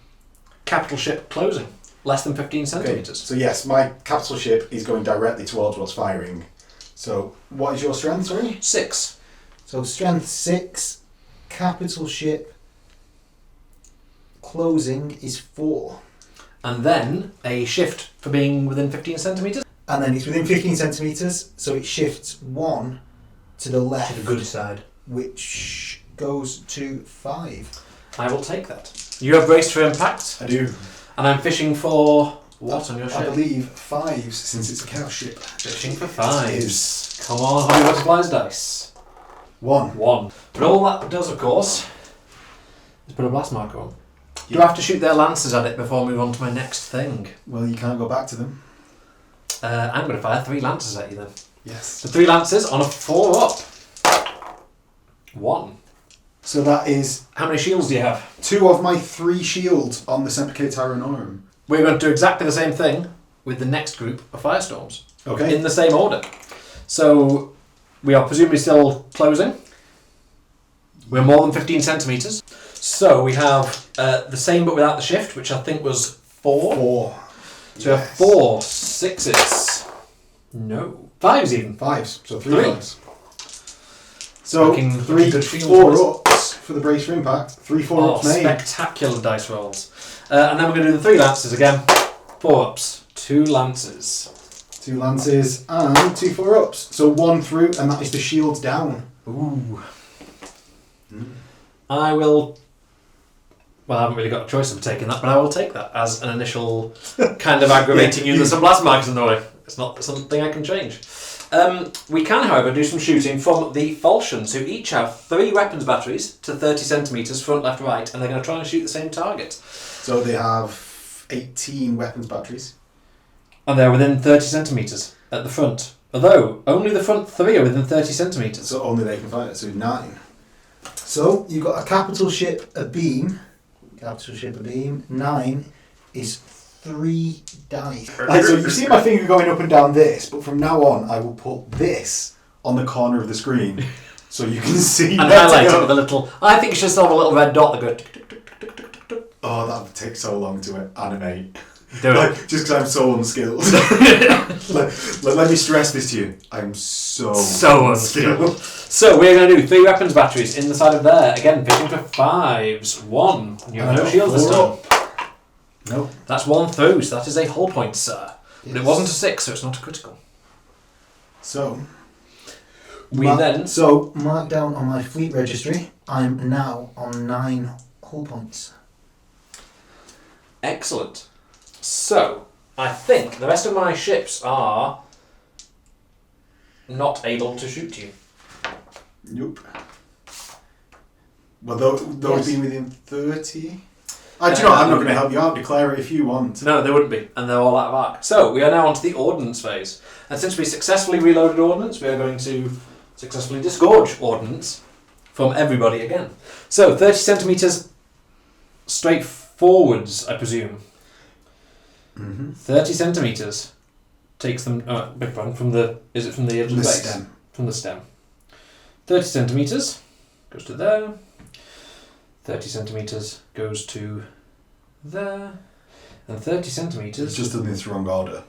capital ship closing, less than 15 centimetres. So yes, my capital ship is going directly towards what's firing. So what is your strength, sorry? 6. So strength 6, capital ship, closing is 4. And then a shift for being within 15 centimetres. And then it's within 15 centimetres, so it shifts 1 to the left. To the good side. Which goes to 5. I will take that. You have braced for impact, I do. and I'm fishing for what on your I ship? believe 5s since it's a cow ship. Fishing for It 5s. is. Come on, Hobby Butterflies dice. 1. 1. But all that does, of course, is put a blast marker on. Do Yeah. I have to shoot their lances at it before I move on to my next thing? Well, you can't go back to them. I'm going to fire 3 lances at you then. Yes. So 3 lances on a 4 up. 1. So that is How many shields do you have? 2 of my 3 shields on the Semperque Tyrannorum. We're going to do exactly the same thing with the next group of Firestorms. Okay. In the same order. So we are presumably still closing. We're more than 15 centimetres. So we have the same but without the shift, which I think was 4. 4. So we have 4 6s. No. 5s even. 5s. So 3 3. 5s. So, Looking 3 good for you, 4 boys. ups for the brace for impact. 3 4 ups made. Spectacular dice rolls. And then we're going to do the 3 lances again. 4 ups. 2 lances. 2 lances and 2 4 ups. So 1 through, and that is the shields down. Ooh. I will. Well, I haven't really got a choice of taking that, but I will take that as an initial kind of aggravating you. There's some blast marks in the way. It's not something I can change. We can, however, do some shooting from the falchions, who each have 3 weapons batteries to 30 centimetres, front, left, right, and they're going to try and shoot the same target. So they have 18 weapons batteries. And they're within 30 centimetres at the front. Although, only the front 3 are within 30 centimetres. So only they can fire it, so 9. So you've got a capital ship, a beam. Capital ship, a beam. 9 is 3 dice. Right, so you see my finger going up and down this, but from now on I will put this on the corner of the screen so you can see. And highlight it with a little. I think you should still have a little red dot that goes. Tick, tick, tick, tick, tick, tick. Oh, that would take so long to animate. Do it. Like, just because I'm so unskilled. let me stress this to you. I'm so unskilled. So we're going to do 3 weapons batteries in the side of there. Again, pitching for 5s. 1. You have no shields this time. Nope. That's 1 through, so that is a hull point, sir. Yes. But it wasn't a 6, so it's not a critical. So So mark down on my fleet registry. I'm now on 9 hull points. Excellent. So I think the rest of my ships are not able to shoot you. Nope. Well, those being within 30. Do you know what? I'm not going to help you out. Declare it if you want. No, they wouldn't be, and they're all out of arc. So we are now on to the ordnance phase. And since we successfully reloaded ordnance, we are going to successfully disgorge ordnance from everybody again. So 30 centimetres straight forwards, I presume. 30 centimetres takes them. Big one from the. Is it from the edge of the base? Stem. From the stem. 30 centimetres goes to there. 30 centimetres goes to there. And 30 centimetres. It's just in this wrong order.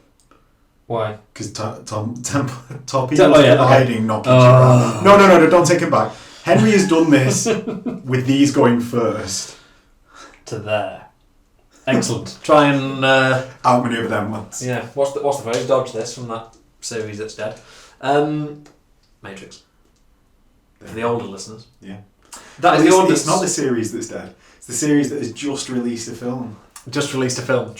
Why? Because torpedoes okay. hiding, knocking you around. No, don't take it back. Henry has done this with these going first. To there. Excellent. Try and outmaneuver them once. Yeah. What's the phrase? Dodge this from that series that's dead. Matrix. For the older listeners. Yeah. That is the ordnance. It's not the series that's dead. It's the series that has just released a film. Just released a film.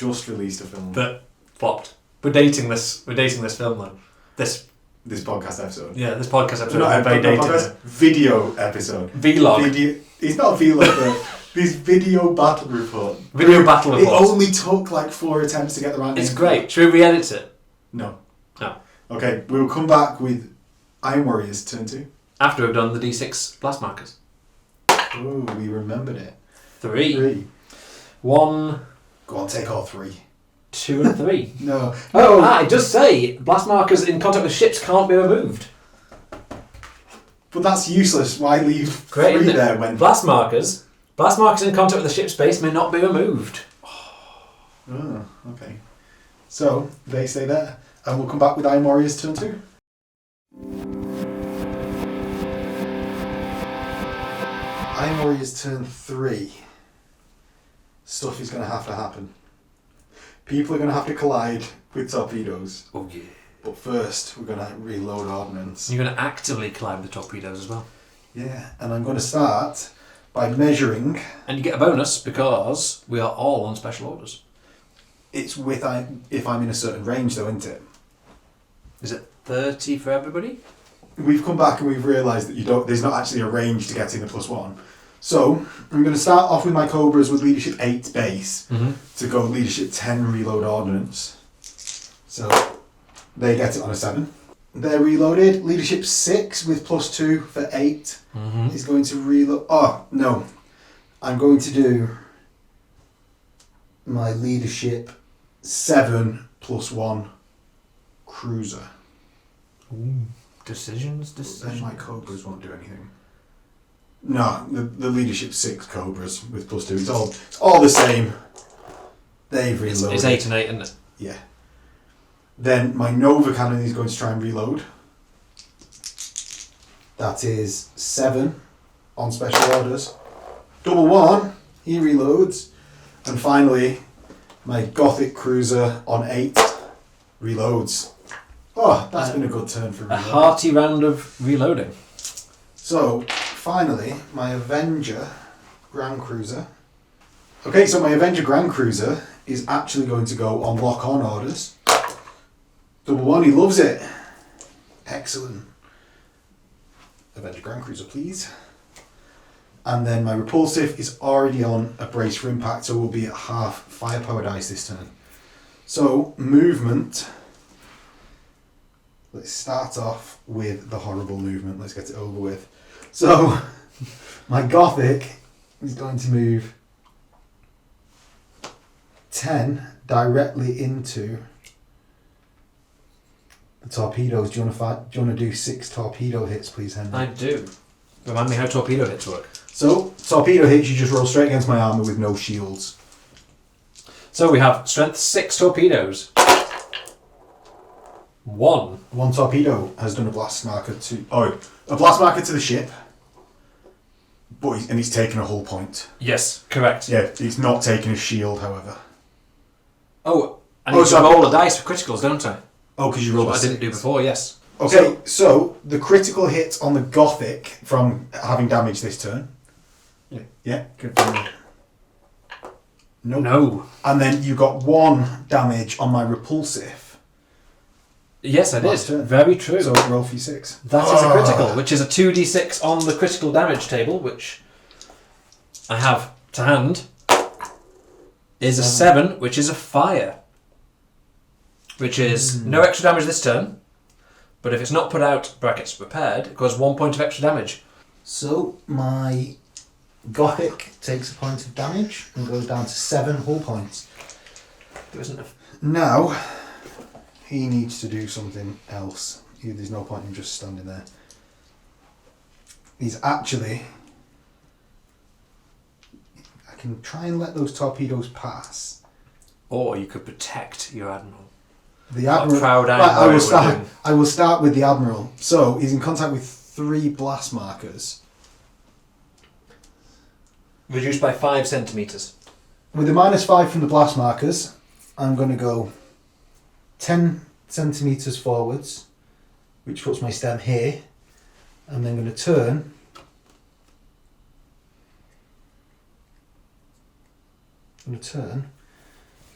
That flopped. We're dating this film though. This podcast episode. Yeah, this podcast episode. No, very dated. Video episode. Vlog. It's not a vlog though. This video battle report. It only took like 4 attempts to get the right. It's great. Should we re-edit it? No. No. Okay, we'll come back with Iron Warriors turn 2. After we've done the D6 blast markers. Oh, we remembered it. 3. 1. Go on, take all 3. 2 and 3. No. It does say blast markers in contact with ships can't be removed. But that's useless. Why leave 3 there when... Blast markers in contact with the ship's base may not be removed. Oh, okay. So, they stay there. And we'll come back with Iron Warriors turn 2. Iron Warriors turn 3. Stuff is going to have to happen. People are going to have to collide with torpedoes. Oh yeah. But first, we're going to reload ordnance. You're going to actively climb the torpedoes as well. Yeah, and I'm going to start by measuring. And you get a bonus because we are all on special orders. It's if I'm in a certain range though, isn't it? Is it 30 for everybody? We've come back and we've realised that there's not actually a range to get in the +1. So, I'm going to start off with my Cobras with Leadership 8 base to go Leadership 10 reload ordnance. So, they get it on a 7. They're reloaded. Leadership 6 with +2 for 8 is going to reload. Oh, no. I'm going to do my Leadership 7 +1 cruiser. Ooh. Decisions. Then my Cobras won't do anything. No, the Leadership 6 Cobras with +2. It's all the same. They've reloaded. It's 8 and 8, isn't it? Yeah. Then my Nova Cannon is going to try and reload. That is 7 on special orders. Double 1, he reloads. And finally, my Gothic cruiser on 8 reloads. Oh, that's been a good turn for A reload. hearty round of reloading. So, finally, my Avenger Grand Cruiser. Okay, so my Avenger Grand Cruiser is actually going to go on lock-on orders. Double 1, he loves it. Excellent. Avenger Grand Cruiser, please. And then my Repulsive is already on a brace for impact, so we'll be at half firepower dice this turn. So, movement. Let's start off with the horrible movement. Let's get it over with. So, my Gothic is going to move 10 directly into the torpedoes. Do you want to do 6 torpedo hits, please, Henry? I do. Remind me how torpedo hits work. So, torpedo hits, you just roll straight against my armour with no shields. So we have strength 6 torpedoes. 1. One torpedo has done a blast marker to... Oh, a blast marker to the ship. But and he's taken a hull point. Yes, correct. Yeah, he's not taking a shield, however. Oh, I need to roll a dice for criticals, don't I? Oh, because you rolled What a I didn't do 6. before, yes. Okay, so the critical hit on the Gothic from having damage this turn. Yeah. Yeah. Good for me. Nope. No. And then you got 1 damage on my Repulsive. Yes, I did. Last turn. Very true. So roll for 6. That is a critical, which is a 2d6 on the critical damage table, which I have to hand, is a 7, which is a fire. Which is no extra damage this turn, but if it's not put out, brackets repaired, it goes 1 point of extra damage. So my Gothic takes a point of damage and goes down to 7 hull points. There isn't a... Now, he needs to do something else. There's no point in just standing there. He's actually... I can try and let those torpedoes pass. Or you could protect your admiral. The Admiral... proud Right, admiral I will start with the Admiral. So, he's in contact with 3 blast markers. Reduced by 5 centimetres. With the -5 from the blast markers, I'm going to go 10 centimetres forwards, which puts my stem here. I'm then going to turn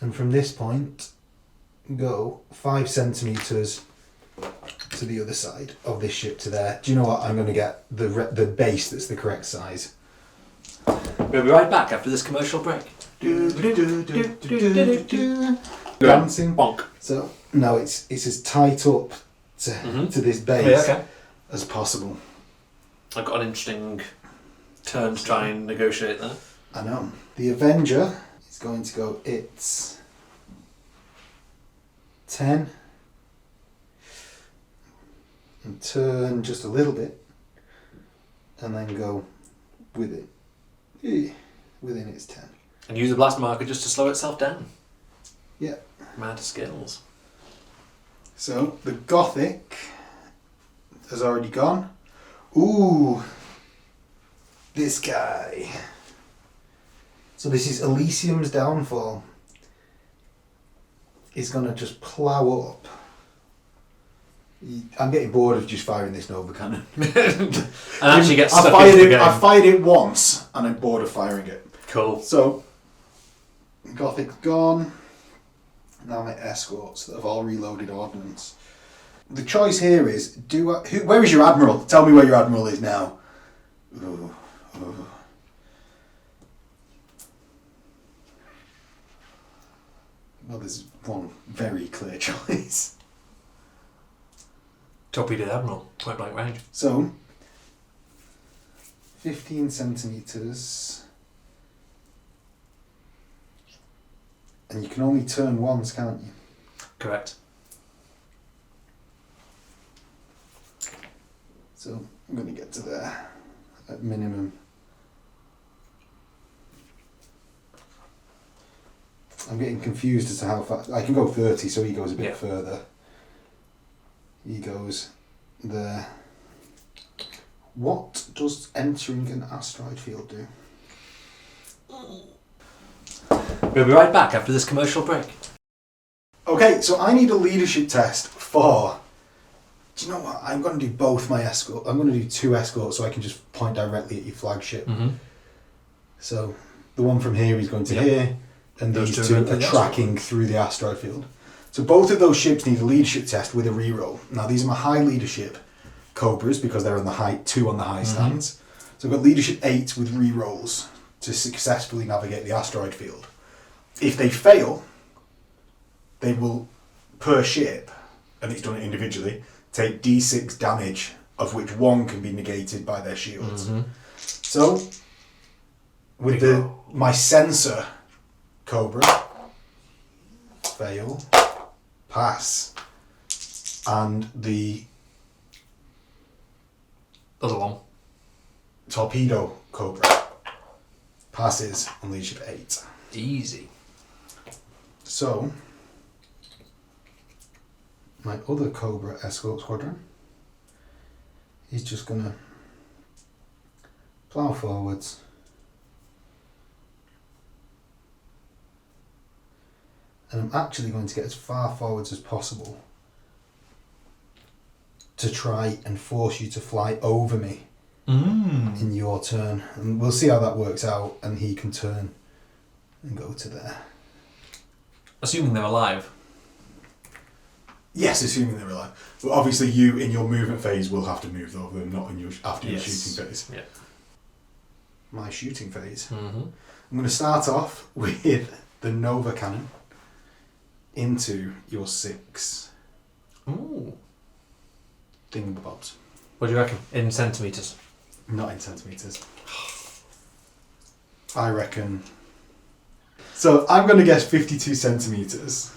and from this point go 5 centimetres to the other side of this ship to there. Do you know what? I'm going to get the base that's the correct size. We'll be right back after this commercial break. Dancing. Bonk. So no, it's as tight up to this base as possible. I've got an interesting turn to try and negotiate that. I know. The Avenger is going to go its 10 and turn just a little bit and then go with it within its 10. And use the blast marker just to slow itself down. Yeah. Mad skills. So the Gothic has already gone. Ooh, this guy. So this is Elysium's Downfall. He's gonna just plough up. I'm getting bored of just firing this Nova Cannon. And actually get stuck I into the game. fired it once and I'm bored of firing it. Cool. So Gothic's gone. Now my escorts that have all reloaded ordnance. The choice here is, where is your Admiral? Tell me where your Admiral is now. Ooh. Well, there's one very clear choice. Torpedo the Admiral, point blank range. So, 15 centimetres. And you can only turn once, can't you? Correct. So I'm going to get to there at minimum. I'm getting confused as to how far. I can go 30, so he goes a bit further. He goes there. What does entering an asteroid field do? We'll be right back after this commercial break. Okay, so I need a leadership test for... Do you know what? I'm going to do both my escort. I'm going to do 2 escorts so I can just point directly at your flagship. Mm-hmm. So the one from here is going to here, and those two are tracking through the asteroid field. So both of those ships need a leadership test with a reroll. Now these are my high leadership Cobras because they're on the high 2 on the high stands. So I've got leadership 8 with rerolls to successfully navigate the asteroid field. If they fail, they will, per ship, and it's done individually, take D6 damage, of which 1 can be negated by their shields. Mm-hmm. So, with my sensor Cobra, fail, pass, and the Other one. torpedo Cobra passes on leadership 8. Easy. So, my other Cobra escort squadron is just going to plough forwards and I'm actually going to get as far forwards as possible to try and force you to fly over me in your turn, and we'll see how that works out, and he can turn and go to there. Assuming they're alive. Yes, assuming they're alive. But obviously you, in your movement phase, will have to move over them, not in your after your shooting phase. Yeah. My shooting phase. Mm-hmm. I'm going to start off with the Nova Cannon into your 6 Ooh. thingamabobs. What do you reckon? In centimetres? Not in centimetres. I reckon... So I'm going to guess 52 centimetres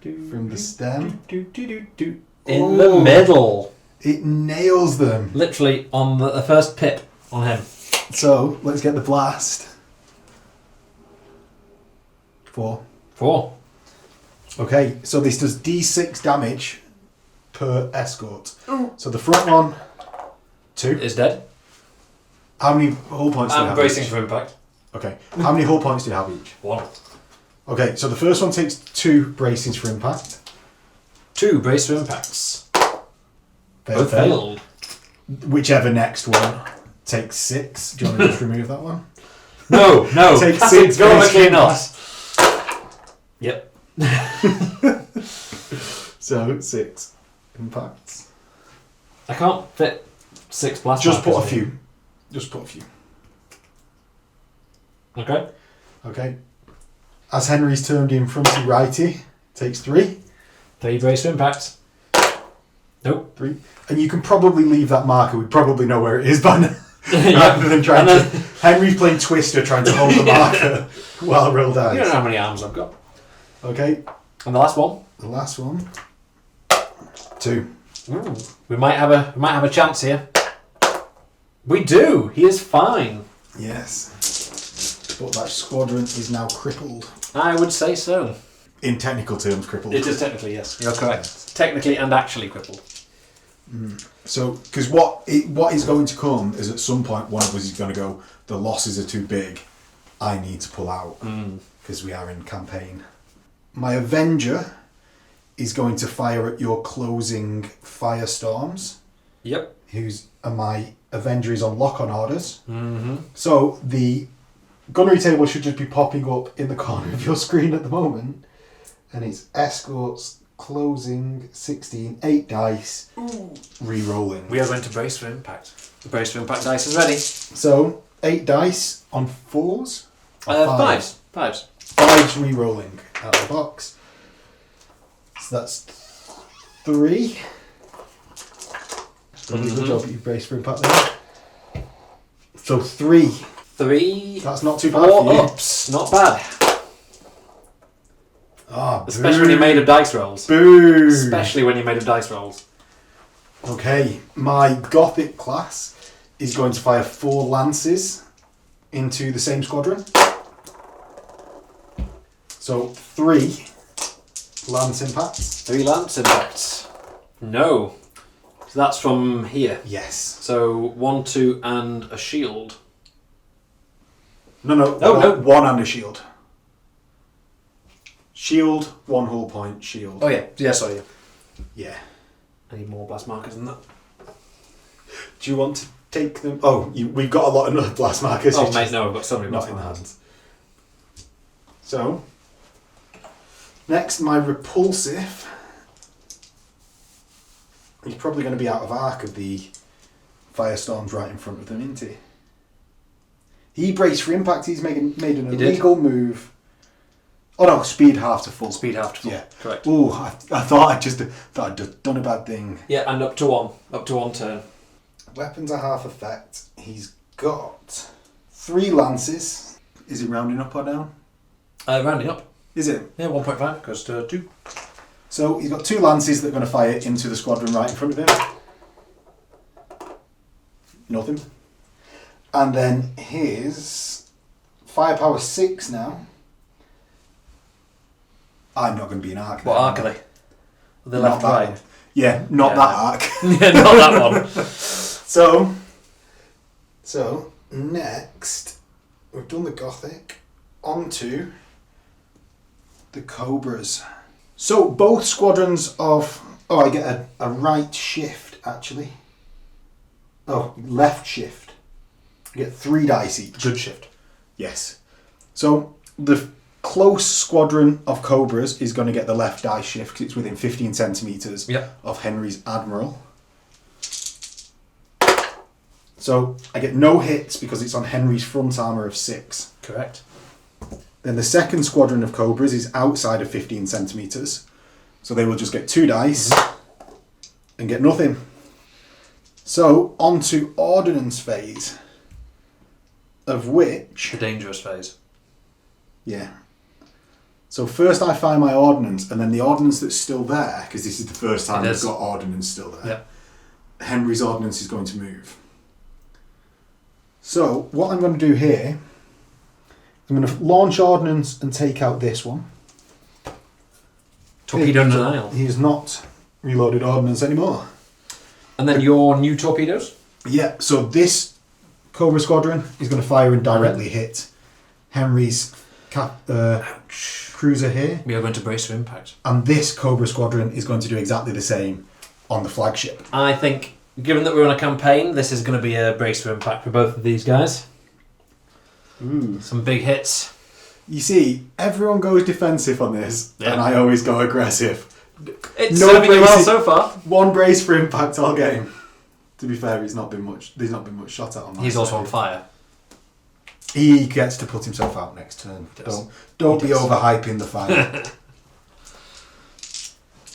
from the stem. In the middle. It nails them. Literally on the first pip on him. So let's get the blast. 4. Okay, so this does D6 damage per escort. Ooh. So the front one, 2. Is dead. How many hull points do you I'm have bracing each? for impact. Okay. How many hull points do you have each? 1. Okay, so the first one takes 2 braces for impact. 2 brace for impacts. Both Failed. Whichever next one takes 6. Do you want to just remove that one? No. Take 6 Go brace for impact. Yep. So 6 impacts. I can't fit 6 blast Just put a markers in. few. Just put a few. Okay. Okay. As Henry's turned in fronty righty, takes 3. 3 brace for impacts. Nope. 3. And you can probably leave that marker. We probably know where it is by now. Rather than trying to... Henry's playing Twister trying to hold the marker while I roll dice. You don't know how many arms I've got. Okay. And the last one? The last one. 2. Ooh. We might have a chance here. We do. He is fine. Yes. But that squadron is now crippled. I would say so. In technical terms, crippled. It is technically, yes. You're correct. Technically and actually crippled. So, because what is going to come is at some point one of us is going to go, the losses are too big, I need to pull out, because we are in campaign. My Avenger is going to fire at your closing firestorms. Yep. My Avenger is on lock-on orders. Mm-hmm. So the gunnery table should just be popping up in the corner of your screen at the moment. And it's escorts, closing, 16, 8 dice, re-rolling. We are going to brace for impact. The brace for impact dice is ready. So 8 dice on 4s? Or 5s? 5s. 5s re-rolling out of the box. So that's 3. Probably a good job that you braced for impact there. So 3. 3. That's not too bad for you. 4 ups. Not bad. Ah, Especially when you're made of dice rolls. Boo! Especially when you're made of dice rolls. Okay, my Gothic class is going to fire 4 lances into the same squadron. So 3 lance impacts. 3 lance impacts. No. So that's from here. Yes. So 1, 2, and a shield. No. No. One and a shield. Shield, 1 hull point, shield. Oh yeah. Yeah, sorry. Yeah. I need more blast markers than that. Do you want to take them? Oh, we've got a lot of blast markers. Oh mate, no, I've got so many Not blast in the markers. hands. So, next, my repulsive. He's probably going to be out of arc of the firestorms right in front of them, isn't he? He braced for impact. He's made an illegal move. Oh no, speed half to full. Speed half to full. Yeah, correct. Oh, I thought I'd just done a bad thing. Yeah, and up to 1 turn. Weapons are half effect. He's got 3 lances. Is it rounding up or down? Rounding up. Is it? Yeah, 1.5 goes to 2. So he's got 2 lances that are going to fire into the squadron right in front of him. Nothing. And then his firepower 6 now. I'm not going to be an arc. What arc are they? The left, Not that right. one. Yeah, not that arc. Yeah, not that one. So next we've done the Gothic. Onto the Cobras. So both squadrons of... Oh, I get a right shift, actually. Oh, left shift. I get 3 dice each. Good shift. Yes. So the close squadron of Cobras is going to get the left dice shift because it's within 15 centimetres of Henry's Admiral. So I get no hits because it's on Henry's front armour of 6. Correct. Then the second squadron of Cobras is outside of 15 centimetres. So they will just get 2 dice and get nothing. So on to Ordnance phase. Of which... The dangerous phase. Yeah. So first I fire my ordnance, and then the ordnance that's still there, because this is the first time I've got ordnance still there. Yep. Henry's ordnance is going to move. So what I'm going to do here, I'm going to launch ordnance and take out this one. Torpedo denial. He is not reloaded ordnance anymore. And then your new torpedoes? Yeah, so this Cobra squadron is going to fire and directly hit Henry's cruiser here. We are going to brace for impact. And this Cobra squadron is going to do exactly the same on the flagship. I think, given that we're on a campaign, this is going to be a brace for impact for both of these guys. Ooh. Some big hits. You see, everyone goes defensive on this, and I always go aggressive. It's serving you well braces- so far. 1 brace for impact all game. To be fair, there's not been much shot at on that He's also side. on fire. He gets to put himself out next turn. Don't be overhyping the fire.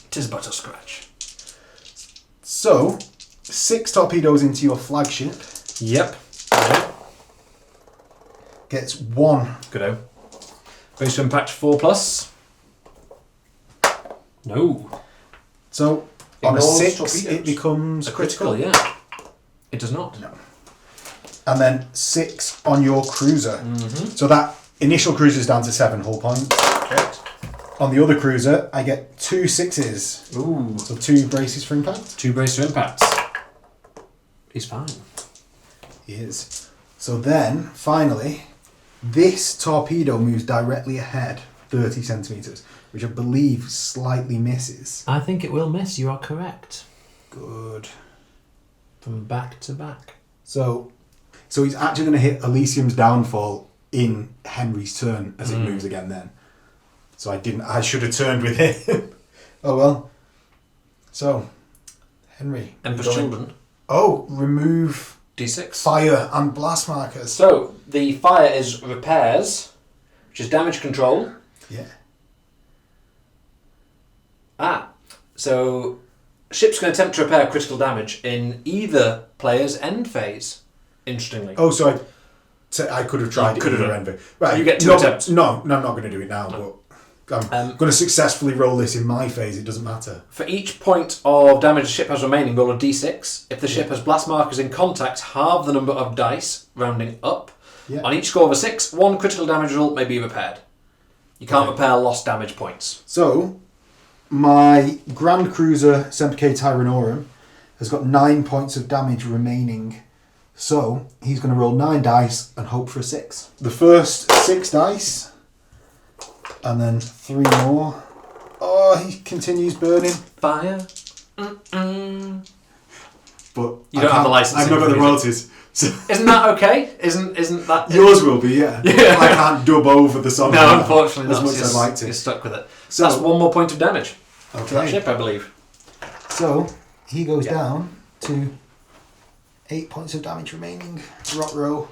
It is but a scratch. So, 6 torpedoes into your flagship. Yep. Gets 1. Good. Brace for impact 4+. No. So, on a Ignores 6, torpedoes. it becomes A critical, yeah. It does not. No. And then 6 on your cruiser. Mm-hmm. So that initial cruiser is down to 7 hull points. Correct. On the other cruiser, I get 2 6s. Ooh. So 2 braces for impact. 2 brace for impacts. He's fine. He is. So then, finally, this torpedo moves directly ahead, 30 centimetres, which I believe slightly misses. I think it will miss. You are correct. Good. From back to back. So he's actually going to hit Elysium's downfall in Henry's turn as it moves again then. So I should have turned with him. Oh well. So, Henry. Emperor's Children. Oh, remove D6. fire and blast markers. So, the fire is repairs, which is damage control. Yeah. So ships can attempt to repair critical damage in either player's end phase. Interestingly. Oh, so I could have tried. Could have either done. end. Right. You get 2 attempts. No, I'm not going to do it now. But I'm going to successfully roll this in my phase. It doesn't matter. For each point of damage the ship has remaining, roll a d6. If the ship has blast markers in contact, halve the number of dice, rounding up. Yeah. On each score of a 6, 1 critical damage result may be repaired. You can't repair lost damage points. So, my Grand Cruiser Semper Tyrannorum has got 9 points of damage remaining. So he's going to roll 9 dice and hope for a 6. The first 6 dice, and then 3 more. Oh, he continues burning. Fire. But you don't have the license. I've not got the royalties. So isn't that okay? Isn't that yours will be? Yeah. I can't dub over the song. No, unfortunately, as not. much as I'd like to. You're stuck with it. So that's 1 more point of damage. Okay. To that ship, I believe. So he goes down to 8 points of damage remaining. Rot row.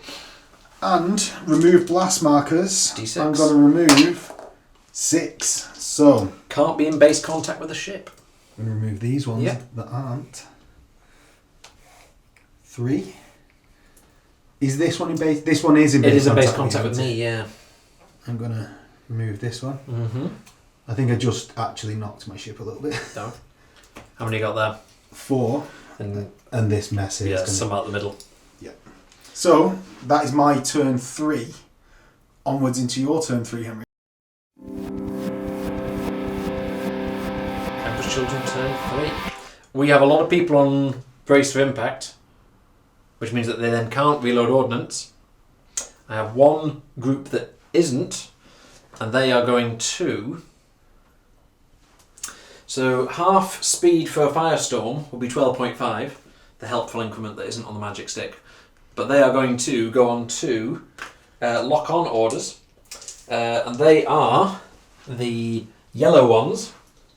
And remove blast markers. D6. I'm going to remove 6. So can't be in base contact with the ship. I'm going to remove these ones that aren't. 3. Is this one in base? This one is in base. It is in contact base contact with me. Yeah. I'm going to remove this one. Mm-hmm. I think I just actually knocked my ship a little bit. No. How many you got there? 4. And this mess here. Yeah, some out the middle. Yeah. So that is my turn 3. Onwards into your turn 3, Henry. Emperor's Children turn 3. We have a lot of people on brace for impact, which means that they then can't reload ordnance. I have one group that isn't, and they are going to... So half speed for a firestorm will be 12.5, the helpful increment that isn't on the magic stick. But they are going to go on to lock-on orders, and they are the yellow ones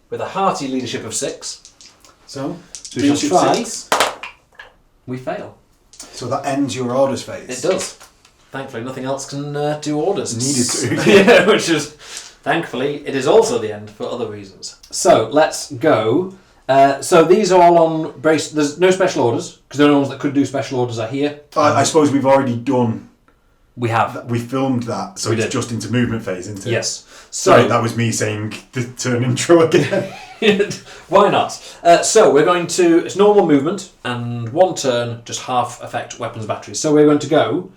with a hearty leadership of 6. So we shall try. We fail. So that ends your orders phase. It does. Thankfully, nothing else can do orders. Needed to. Yeah, which is, thankfully, it is also the end for other reasons. So, let's go. So these are all on brace. There's no special orders, because the only ones that could do special orders are here. I suppose we've already done... We have. We filmed that, so it's just into movement phase, isn't it? Yes. Sorry, that was me saying the turn intro again. Why not? So we're going to... It's normal movement, and 1 turn, just half affect weapons batteries. So we're going to go...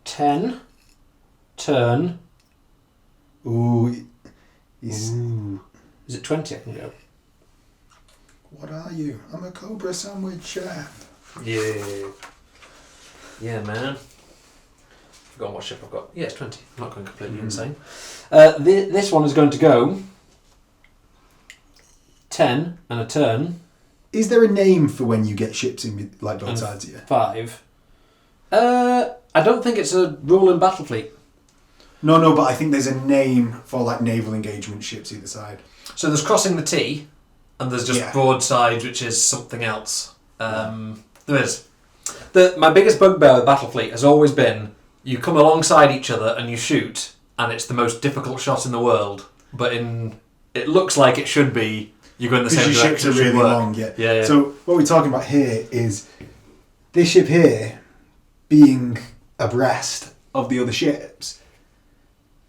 10, turn... Ooh. Ooh. Is it 20 I can go? What are you? I'm a Cobra sandwich chef. Yeah. Yeah, man. Forgotten what ship I've got. Yeah, it's 20. I'm not going completely insane. This one is going to go 10 and a turn. Is there a name for when you get ships in with, like, both sides of you? 5. I don't think it's a rule in Battlefleet. No, but I think there's a name for, like, naval engagement ships either side. So there's crossing the T, and there's just broadside, which is something else. There is. My biggest bugbear with Battlefleet has always been you come alongside each other and you shoot, and it's the most difficult shot in the world. But it looks like it should be. You go in the same direction. Because your ships are really long, yeah. So what we're talking about here is this ship here being abreast of the other ships.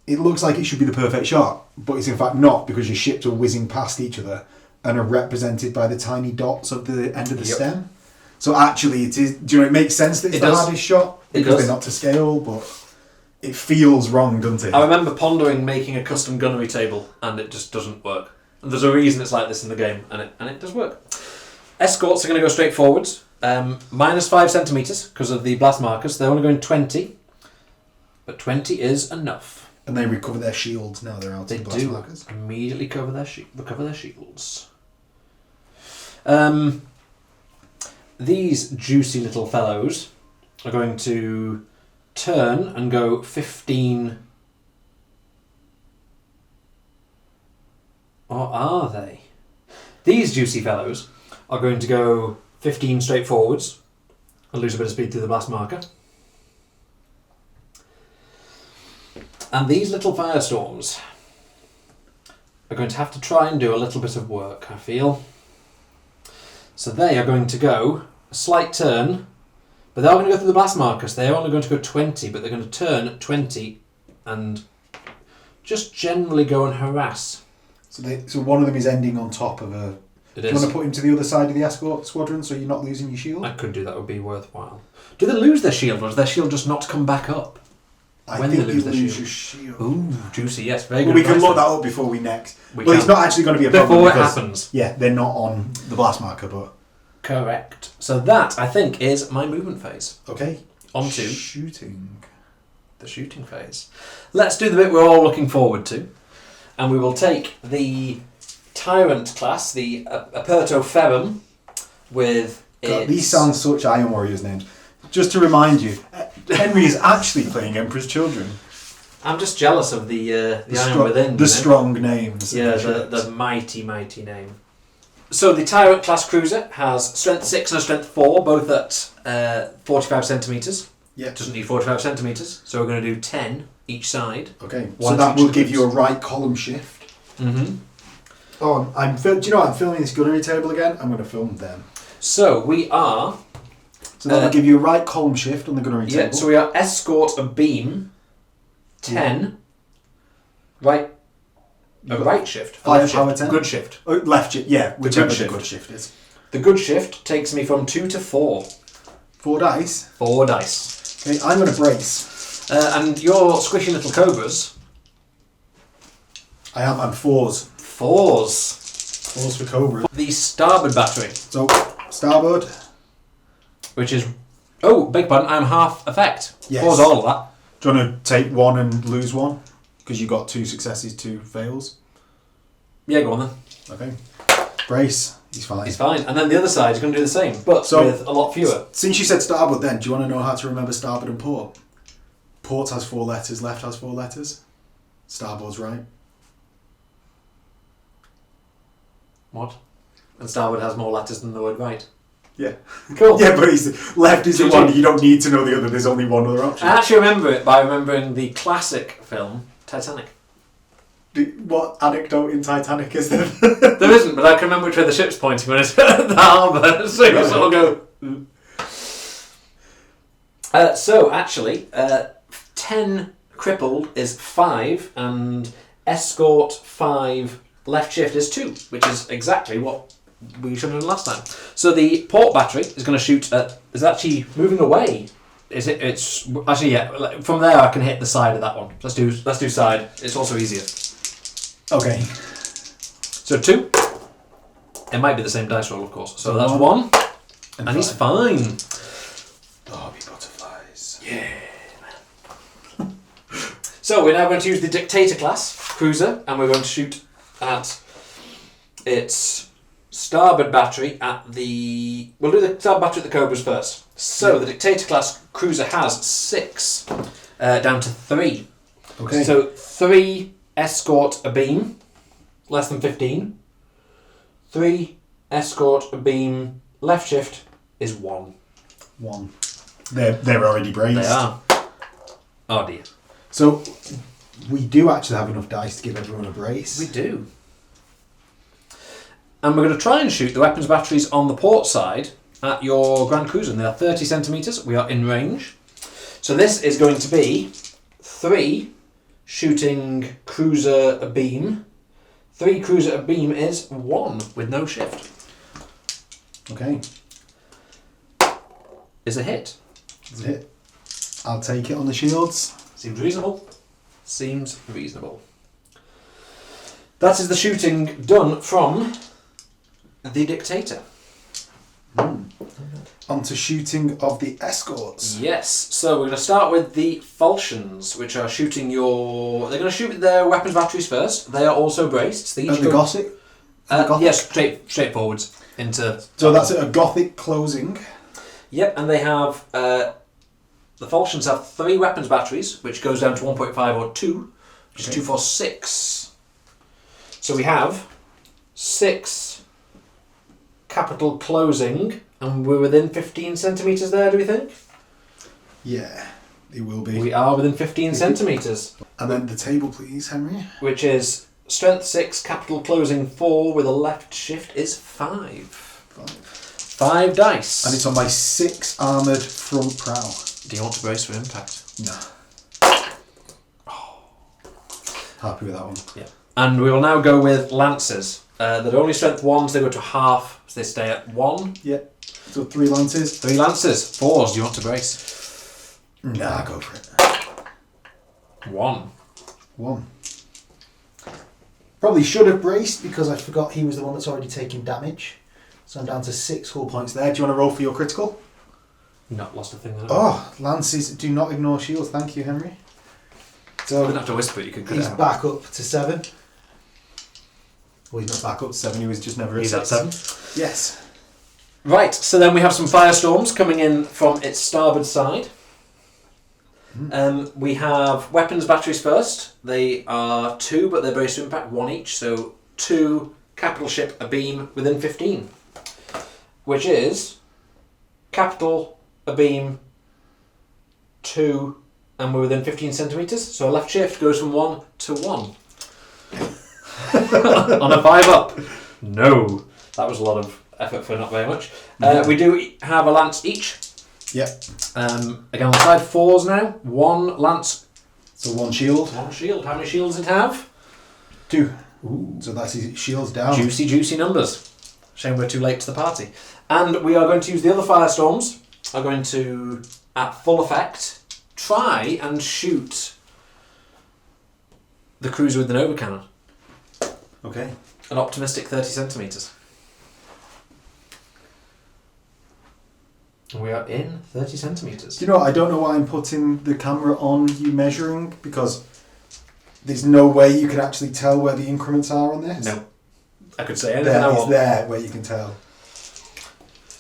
It looks like it should be the perfect shot, but it's in fact not, because your ships are whizzing past each other and are represented by the tiny dots of the end of the stem. So actually, it is. Do you know? It makes sense that it's the hardest shot because they're not to scale, but it feels wrong, doesn't it? I remember pondering making a custom gunnery table, and it just doesn't work. And there's a reason it's like this in the game, and it does work. Escorts are going to go straight forwards, minus 5 centimeters because of the blast markers. They're only going 20, but 20 is enough. And they recover their shields now they're out. They of the blast markers. Immediately recover their shields. These juicy little fellows are going to turn and go 15. Or are they? These juicy fellows are going to go 15 straight forwards and lose a bit of speed through the blast marker. And these little firestorms are going to have to try and do a little bit of work, I feel. So they are going to go a slight turn, but they're going to go through the blast markers. They're only going to go 20, but they're going to turn 20 and just generally go and harass. So one of them is ending on top of a... Do you want to put him to the other side of the escort squadron so you're not losing your shield? I could do that, would be worthwhile. Do they lose their shield, or does their shield just not come back up? when they lose their shield. your shield. Ooh, juicy, yes. Very good. We can look that up before we next. We It's not actually going to be a problem. Before it happens. Yeah, they're not on the blast marker, but... Correct. So that, I think, is my movement phase. Okay. On to shooting. The shooting phase. Let's do the bit we're all looking forward to. And we will take the Tyrant class, the Aperto Ferrum, with God, these sound such Iron Warriors names. Just to remind you, Henry is actually playing Emperor's Children. I'm just jealous of the Iron Within. The strong names. Yeah, the mighty name. So the Tyrant class cruiser has strength 6 and a strength 4, both at 45 centimetres. Yeah. Doesn't need 45 centimetres, so we're going to do 10 each side. Okay, so that will give you a right column shift. Mm-hmm. Oh, do you know what? I'm filming this gunnery table again. I'm going to film them. So we are... So that will give you a right column shift on the gunnery table. Yeah, so we are escort a beam, 10, right... A right shift. 5 power 10. Good shift. Oh, left shift, yeah. Whichever good the good shift is. The good shift takes me from 2 to 4. 4 dice? 4 dice. Okay, I'm going to brace. And your squishy little cobras... I'm 4s. 4s. 4s for Cobra. The starboard battery. So, starboard. Which is... Oh, big pardon, I'm half effect. Yes. 4's all of that. Do you want to take 1 and lose 1? Because you got 2 successes, 2 fails. Yeah, go on then. Okay. Brace. He's fine. He's fine. And then the other side is going to do the same, but with a lot fewer. Since you said starboard then, do you want to know how to remember starboard and port? Port has 4 letters, left has 4 letters. Starboard's right. What? And starboard has more letters than the word right. Yeah. Cool. Yeah, but left is the one, you don't need to know the other, there's only one other option. I actually remember it by remembering the classic film, Titanic. What anecdote in Titanic is there? There isn't, but I can remember which way the ship's pointing when it's at the harbour, so you sort of go... So, actually, 10 crippled is 5, and escort 5 left shift is 2, which is exactly what we should have done last time. So the port battery is going to shoot at... is actually moving away. It's... Actually, yeah, from there I can hit the side of that one. Let's do side. It's also easier. Okay. So 2. It might be the same dice roll, of course. So that's 1. And he's fine. Derby butterflies. Yeah, man. So we're now going to use the Dictator class cruiser, and we're going to shoot at its starboard battery at the... We'll do the starboard battery at the Cobras first. So the Dictator class cruiser has 6 down to 3. Okay. So 3 escort a beam, less than 15. 3 escort a beam, left shift is 1. 1. They're already braced. They are. Oh dear. So we do actually have enough dice to give everyone a brace. We do. And we're going to try and shoot the weapons batteries on the port side at your Grand Cruiser. And they are 30 centimetres. We are in range. So this is going to be 3 shooting cruiser a beam. 3 cruiser a beam is 1 with no shift. Okay. Is a hit. Is a hit. I'll take it on the shields. Seems reasonable. Seems reasonable. That is the shooting done from the Dictator. On to shooting of the escorts. Yes, so we're going to start with the falchions, which are shooting your... They're going to shoot their weapons batteries first. They are also braced. So they each the Gothic? Yes, straight forwards into... So that's a Gothic closing. Yep, and they have... the falchions have 3 weapons batteries, which goes down to 1.5 or 2, which is 2, 4, 6. So we have 6 capital closing, and we're within 15 centimetres there, do we think? Yeah, it will be. We are within 15 centimetres. And then the table, please, Henry. Which is strength 6, capital closing 4, with a left shift is 5. 5 dice. And it's on my 6 armoured front prow. Do you want to brace for impact? No. Oh. Happy with that one. Yeah. And we will now go with lances. They're only strength 1s, they go to half, so they stay at 1. Yeah. So 3 lances. 3 lances. 4s, do you want to brace? Nah, go for it. 1. Probably should have braced because I forgot he was the one that's already taken damage. So I'm down to 6 hull points there. Do you want to roll for your critical? Not lost a thing there. Oh, lances do not ignore shields. Thank you, Henry. I So didn't have to whisper, you could cut he's it out. back up to 7. well, he's not back up to 7. He was just never at He's at 6. 7. Yes. Right, so then we have some firestorms coming in from its starboard side. We have weapons batteries first. They are 2, but they're brace to impact, 1 each. So 2 capital ship a beam within 15, which is capital a beam 2, and we're within 15 centimeters. So a left shift goes from 1 to 1 on a 5 up. No, that was a lot of effort for not very much. We do have a lance each. Yep. Again on the side, 4s now. 1 lance. So 1 shield. 1 shield. How many shields does it have? 2. Ooh. So that's his shields down. Juicy numbers. Shame we're too late to the party. And we are going to use the other firestorms. Are going to, at full effect, try and shoot the cruiser with the Nova cannon. Okay. An optimistic 30 centimetres. We are in 30 centimetres. Do you know what? I don't know why I'm putting the camera on you measuring, because there's no way you can actually tell where the increments are on this. No. I could say anything I There, it's want. there where you can tell.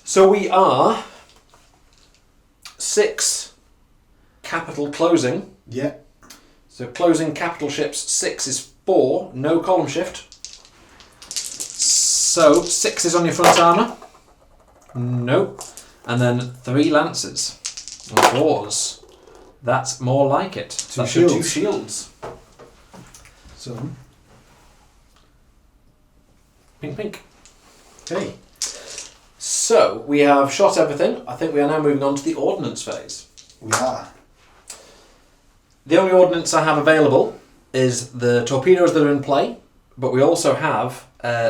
So we are 6 capital closing. Yeah. So closing capital ships, 6 is 4, no column shift. So 6 is on your front armour. Nope. And then 3 lances. And 4s. That's more like it. That's your 2 shields. So. Pink, pink. Okay. So we have shot everything. I think we are now moving on to the ordnance phase. We are. The only ordnance I have available is the torpedoes that are in play, but we also have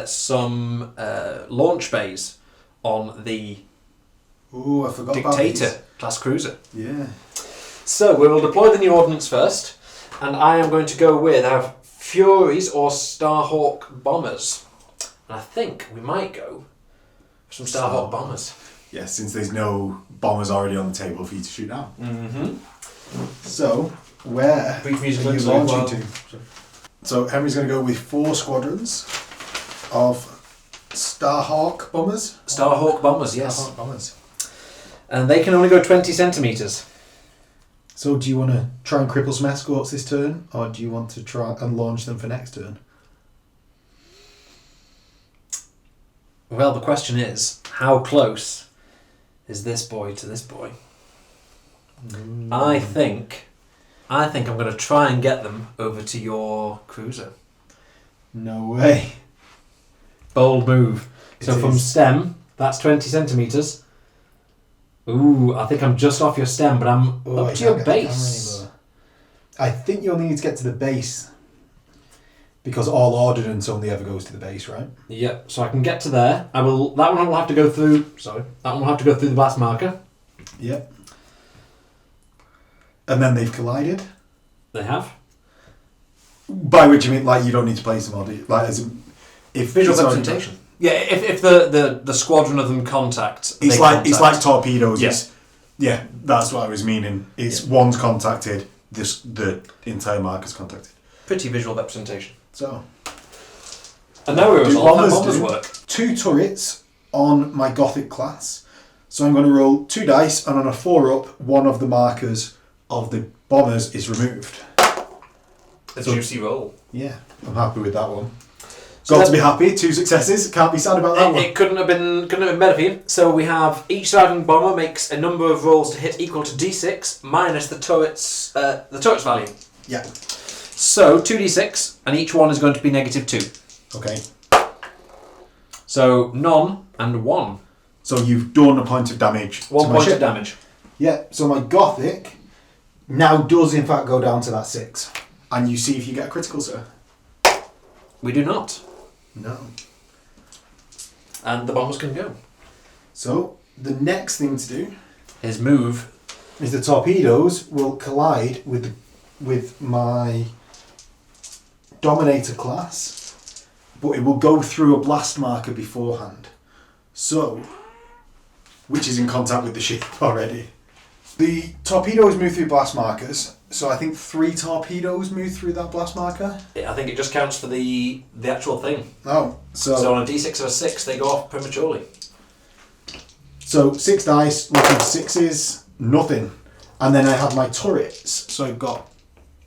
some launch bays on the Ooh, I forgot about Dictator class cruiser. these. Yeah. So we will deploy the new ordnance first, and I am going to go with, I have Furies or Starhawk bombers. And I think we might go for some Starhawk bombers. Yeah, since there's no bombers already on the table for you to shoot down. Mm-hmm. So, where Brief are music you into launching to? So Henry's going to go with 4 squadrons of Starhawk bombers. Starhawk bombers, yes. Starhawk bombers. And they can only go 20 centimetres. So do you want to try and cripple some escorts this turn, or do you want to try and launch them for next turn? Well, the question is, how close is this boy to this boy? I think I'm going to try and get them over to your cruiser. No way. Bold move. It So from is. stem, that's 20 centimetres. Ooh, I think I'm just off your stem, but I'm Oh, I up to your can't get the camera base. anymore. I think you only need to get to the base, because all ordnance only ever goes to the base, right? Yeah, so I can get to there. That one will have to go through. Sorry, that one will have to go through the blast marker. Yep. And then they've collided. They have. By which you mean, like, you don't need to place them, or do you? Like, as in, if Visual it's already- representation. Yeah, if the squadron of them contact, It's they like it's contact. like torpedoes. Yeah. Yeah, that's what I was meaning. It's one's contacted, the entire marker's contacted. Pretty visual representation. So And now we're Do resolved how bombers bombers do? work. 2 turrets on my Gothic class. So I'm going to roll 2 dice, and on a 4 up, one of the markers of the bombers is removed. A So- juicy roll. Yeah, I'm happy with that one. So Got that- to be happy. 2 successes. Can't be sad about that one. It couldn't have been better for you. So we have each siding bomber makes a number of rolls to hit equal to d6 minus the turret's value. Yeah. So 2d6, and each one is going to be -2. Okay. So none and 1. So you've done a point of damage. 1 to my point ship. of damage. Yeah, so my Gothic now does in fact go down to that 6. And you see if you get a critical, sir. We do not. No. And the bombers can go. So the next thing to do His move. is the torpedoes will collide with the with my Dominator class, but it will go through a blast marker beforehand. So, which is in contact with the ship already. The torpedoes move through blast markers, so I think 3 torpedoes move through that blast marker. Yeah, I think it just counts for the actual thing. Oh, So on a d6 of a 6, they go off prematurely. So 6 dice, looking 6s, nothing. And then I have my turrets, so I've got...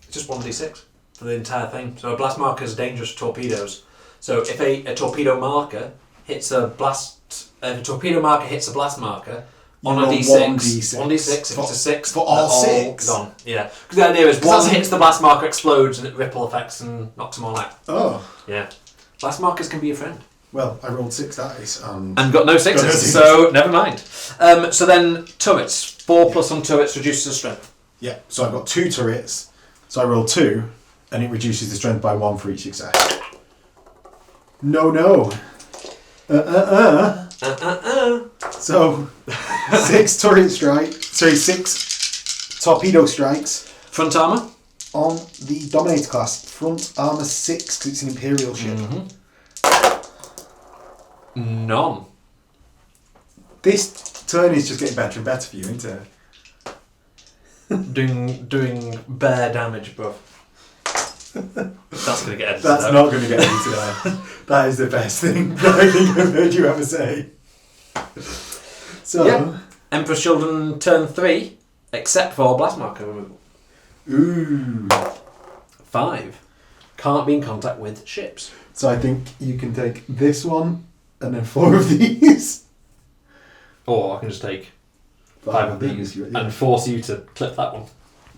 It's just 1d6 for the entire thing. So a blast marker is dangerous to torpedoes. So if a torpedo marker hits a blast... if a torpedo marker hits a blast marker... On a d6, 1d6, if it's a 6, for all 6? Gone. Yeah. Because the idea is one hits the blast marker, explodes, and it ripple effects and knocks them all out. Oh. Yeah. Blast markers can be your friend. Well, I rolled 6 dice and got no 6s, so never mind. So then, turrets. 4 plus on turrets reduces the strength. Yeah, so I've got 2 turrets, so I roll 2, and it reduces the strength by 1 for each success. No. So, 6 turret strikes. Sorry, 6 torpedo strikes. Front armour? On the Dominator class. Front armour 6, because it's an Imperial ship. None. This turn is just getting better and better for you, isn't it? Doing bare damage, bro. That's going to get edited. That's not going to get edited out. That is the best thing that I think I've heard you ever say. So, yeah. Emperor's Children turn 3, except for blast marker removal. Ooh. 5. Can't be in contact with ships. So I think you can take this one and then 4 of these. Or I can just take 5 of these and force you to clip that one.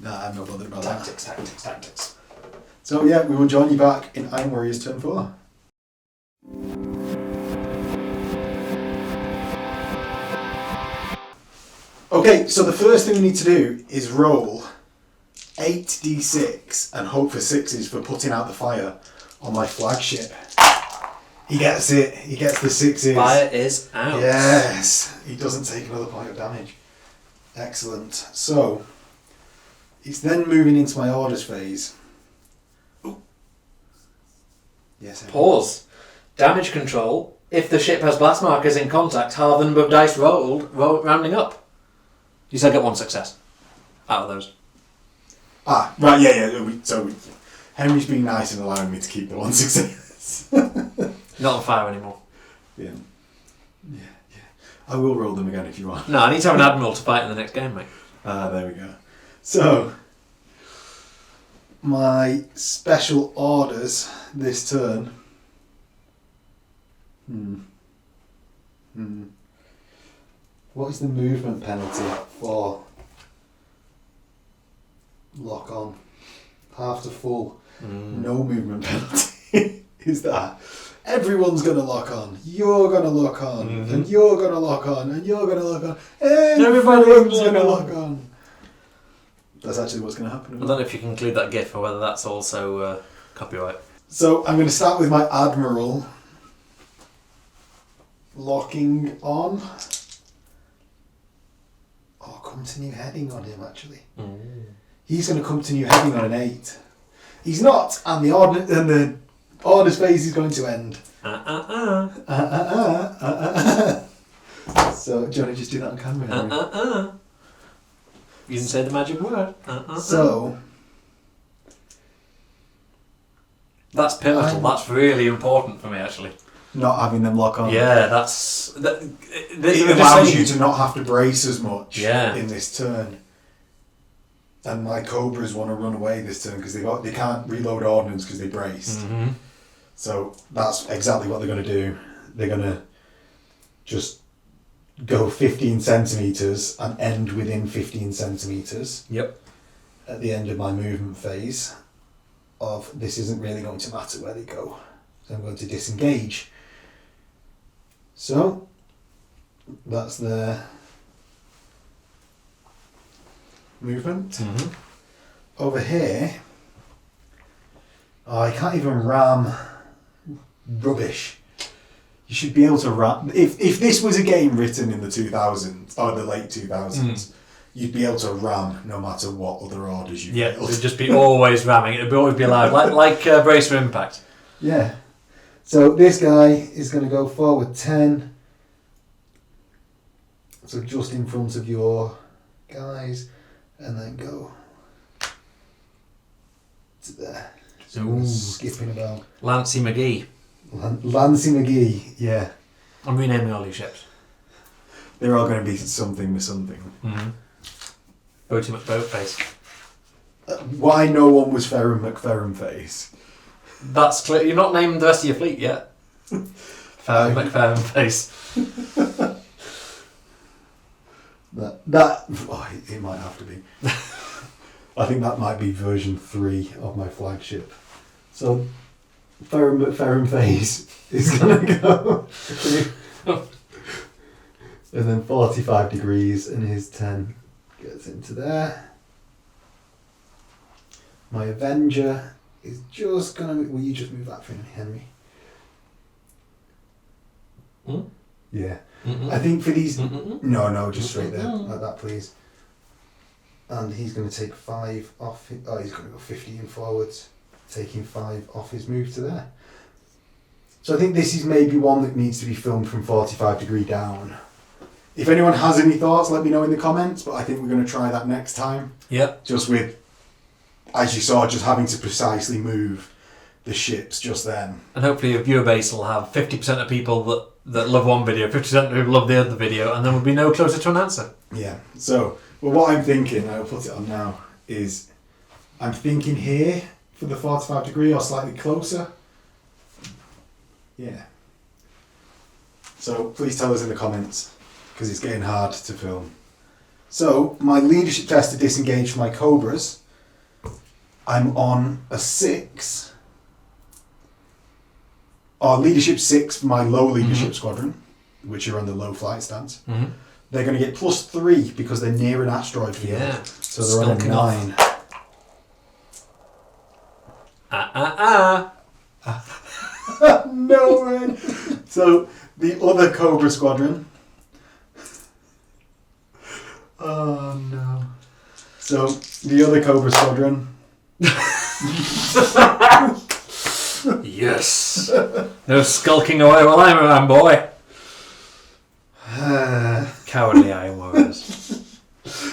Nah, I'm not bothered about Tactics. So yeah, we will join you back in Iron Warriors turn 4. Okay, so the first thing we need to do is roll 8d6 and hope for 6s for putting out the fire on my flagship. He gets it. He gets the 6s. Fire is out. Yes. He doesn't take another point of damage. Excellent. So, it's then moving into my orders phase. Ooh. Yes. Pause. Damage control. If the ship has blast markers in contact, halve the number of dice rolled, rounding up. You still get 1 success out of those. Ah, right, yeah. So, Henry's being nice and allowing me to keep the 1 success. Not on fire anymore. Yeah. I will roll them again if you want. No, I need to have an admiral to fight in the next game, mate. There we go. So, my special orders this turn. What is the movement penalty for lock on? Half to full. No movement penalty. Is that? Everyone's going to lock on. You're going to lock on. And you're going to lock on. And you're going to lock on. Everyone's going to lock on. That's actually what's going to happen. I don't know if you can include that GIF or whether that's also copyright. So I'm going to start with my Admiral locking on. Oh, come to new heading on him actually. He's going to come to new heading on an 8. He's not, and the orders phase is going to end. So, do you want to just do that on camera, Henry? You didn't say the magic word. So, that's pivotal. That's really important for me, actually. Not having them lock on. Yeah, that's... It allows you to not have to brace as much in this turn. And my Cobras want to run away this turn because they can't reload ordnance because they braced. So that's exactly what they're going to do. They're going to just go 15 centimetres and end within 15 centimetres. Yep. At the end of my movement phase of this isn't really going to matter where they go. So I'm going to disengage. So that's their movement. Over here, I can't even ram rubbish. You should be able to ram... If this was a game written in the 2000s, or the late 2000s, you'd be able to ram no matter what other orders you Yeah, build. it'd just be always ramming. It'd always be allowed, like Brace for Impact. Yeah. So this guy is going to go forward 10. So just in front of your guys, and then go to there. So Ooh. skipping about. Lancey McGee. Lancey McGee, yeah. I'm renaming all these ships. They're all going to be something with something. Mm-hmm. Boaty McBoatface. Why no one was Ferrum McFerrum-face? That's clear. You've not named the rest of your fleet yet. Ferrum McFerrum-face. It might have to be. I think that might be version 3 of my flagship. So, Ferrum McFerrum-face is going to go. And then 45 degrees, and his 10 gets into there. My Avenger is just going to... Will you just move that for me, Henry? Hmm? Yeah. Mm-mm. I think for these... Mm-mm. No, just straight there. Like that, please. And he's going to take 5 off... He's going to go 15 forwards, taking 5 off his move to there. So I think this is maybe one that needs to be filmed from 45 degree down. If anyone has any thoughts, let me know in the comments, but I think we're going to try that next time. Yep. Just with, as you saw, just having to precisely move the ships just then. And hopefully your viewer base will have 50% of people that love one video, 50% who love the other video, and then we'll be no closer to an answer. Yeah. So, well, what I'm thinking, I'll put it on now, is I'm thinking here for the 45 degree or slightly closer. Yeah. So please tell us in the comments, because it's getting hard to film. So my leadership test to disengage for my Cobras, I'm on a 6. Or leadership 6 for my low leadership squadron, which are on the low flight stance. Mm-hmm. They're going to get +3 because they're near an asteroid field. Yeah. So they're on a 9. No way. So the other Cobra squadron. Oh no. So the other Cobra squadron. Yes. No skulking away while I'm around, boy. Cowardly Iron Warriors.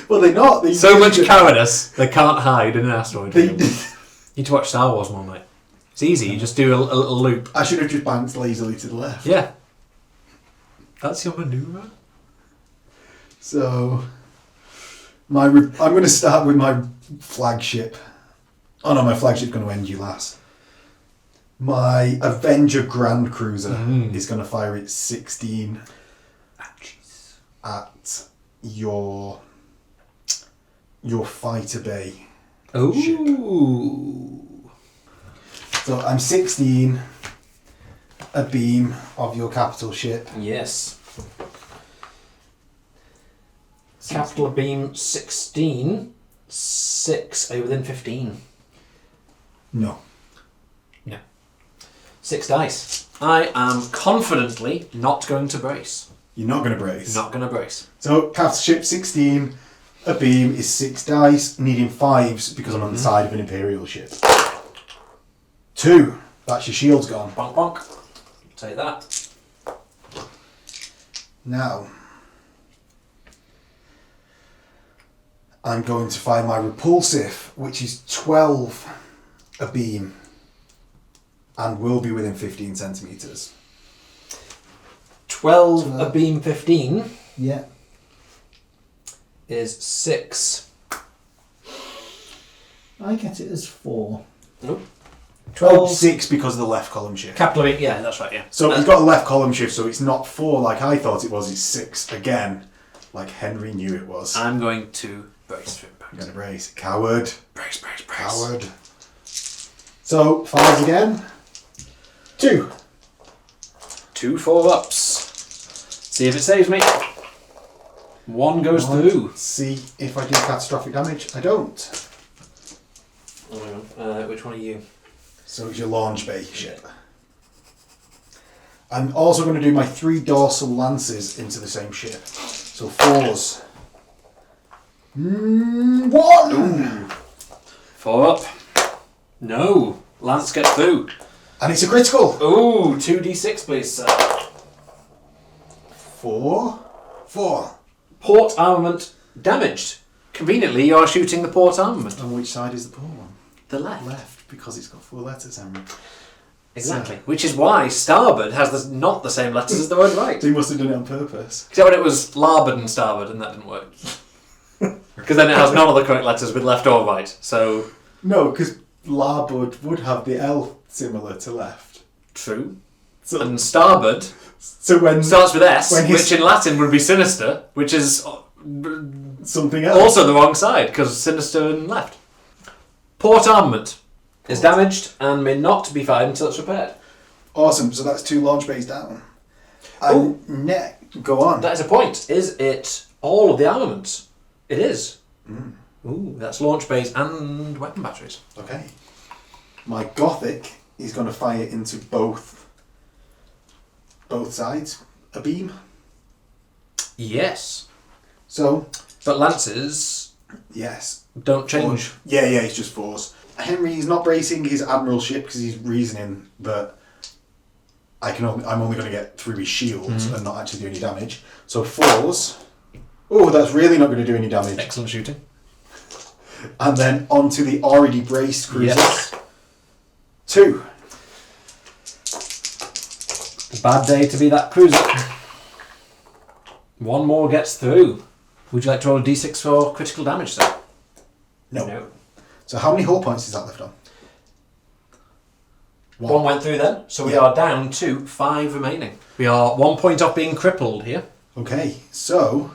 Well, they're not. They So much cowardice, they can't hide in an asteroid They, field. You need to watch Star Wars more, mate. It's easy, you just do a little loop. I should have just bounced lazily to the left. Yeah. That's your manoeuvre? So, I'm going to start with my flagship. Oh no, my flagship's going to end you last. My Avenger Grand Cruiser is going to fire its 16 at your fighter bay. Ooh. So I'm 16 abeam of your capital ship. Yes. Capital beam 16. 6. Are you within 15? No. No. 6 dice. I am confidently not going to brace. You're not going to brace. Not going to brace. So capital ship 16 abeam is 6 dice, needing 5s because I'm on the side of an Imperial ship. 2. That's your shield's gone. Bonk bonk. Take that. Now, I'm going to fire my repulsive, which is 12 abeam, and will be within 15 centimetres. 12 a beam 15 Yeah. is 6. I get it as 4. Nope. 12 6 because of the left column shift. Capital beam, yeah, that's right, yeah. So it's got a left column shift, so it's not 4 like I thought it was, it's 6 again, like Henry knew it was. I'm going to brace for impact. I'm going to brace. Coward. Brace. Coward. So, 5 again. 2. 2 4-ups. See if it saves me. 1 goes through. See if I do catastrophic damage. I don't. Which one are you? So it's your launch bay ship. I'm also going to do my 3 dorsal lances into the same ship. So 4s. 1! Ooh. 4 up. No. Lance gets through. And it's a critical. Ooh, 2d6 please, sir. 4. Port armament damaged. Conveniently, you are shooting the port armament. And which side is the port one? The left. Left, because it's got 4 letters, Henry. Exactly. Which is why starboard has not the same letters as the word right. So you must have done it on purpose. Except when it was larboard and starboard, and that didn't work. Because then it has none of the correct letters with left or right. So No, because larboard would have the L similar to left. true. So, And starboard so when starts with S, when his- which in Latin would be sinister, which is something else. also the wrong side because sinister and left. Port armament is damaged and may not be fired until it's repaired. Awesome, so that's 2 launch bays down. And go on. That is a point. Is it all of the armaments? It is. Ooh, that's launch bays and weapon batteries. Okay. My Gothic is going to fire into both sides. A beam. Yes. So, But lances yes. don't change. Yeah, it's just 4s. Henry's not bracing his admiralship because he's reasoning that I'm only going to get through his shields and not actually do any damage. So 4s. Oh, that's really not going to do any damage. Excellent shooting. And then onto the already braced cruiser. Yes. 2. Bad day to be that cruiser. 1 more gets through. Would you like to roll a d6 for critical damage, sir? No. So how many hull points is that left on? 1 went through then, so we are down to 5 remaining. We are 1 point off being crippled here. Okay, so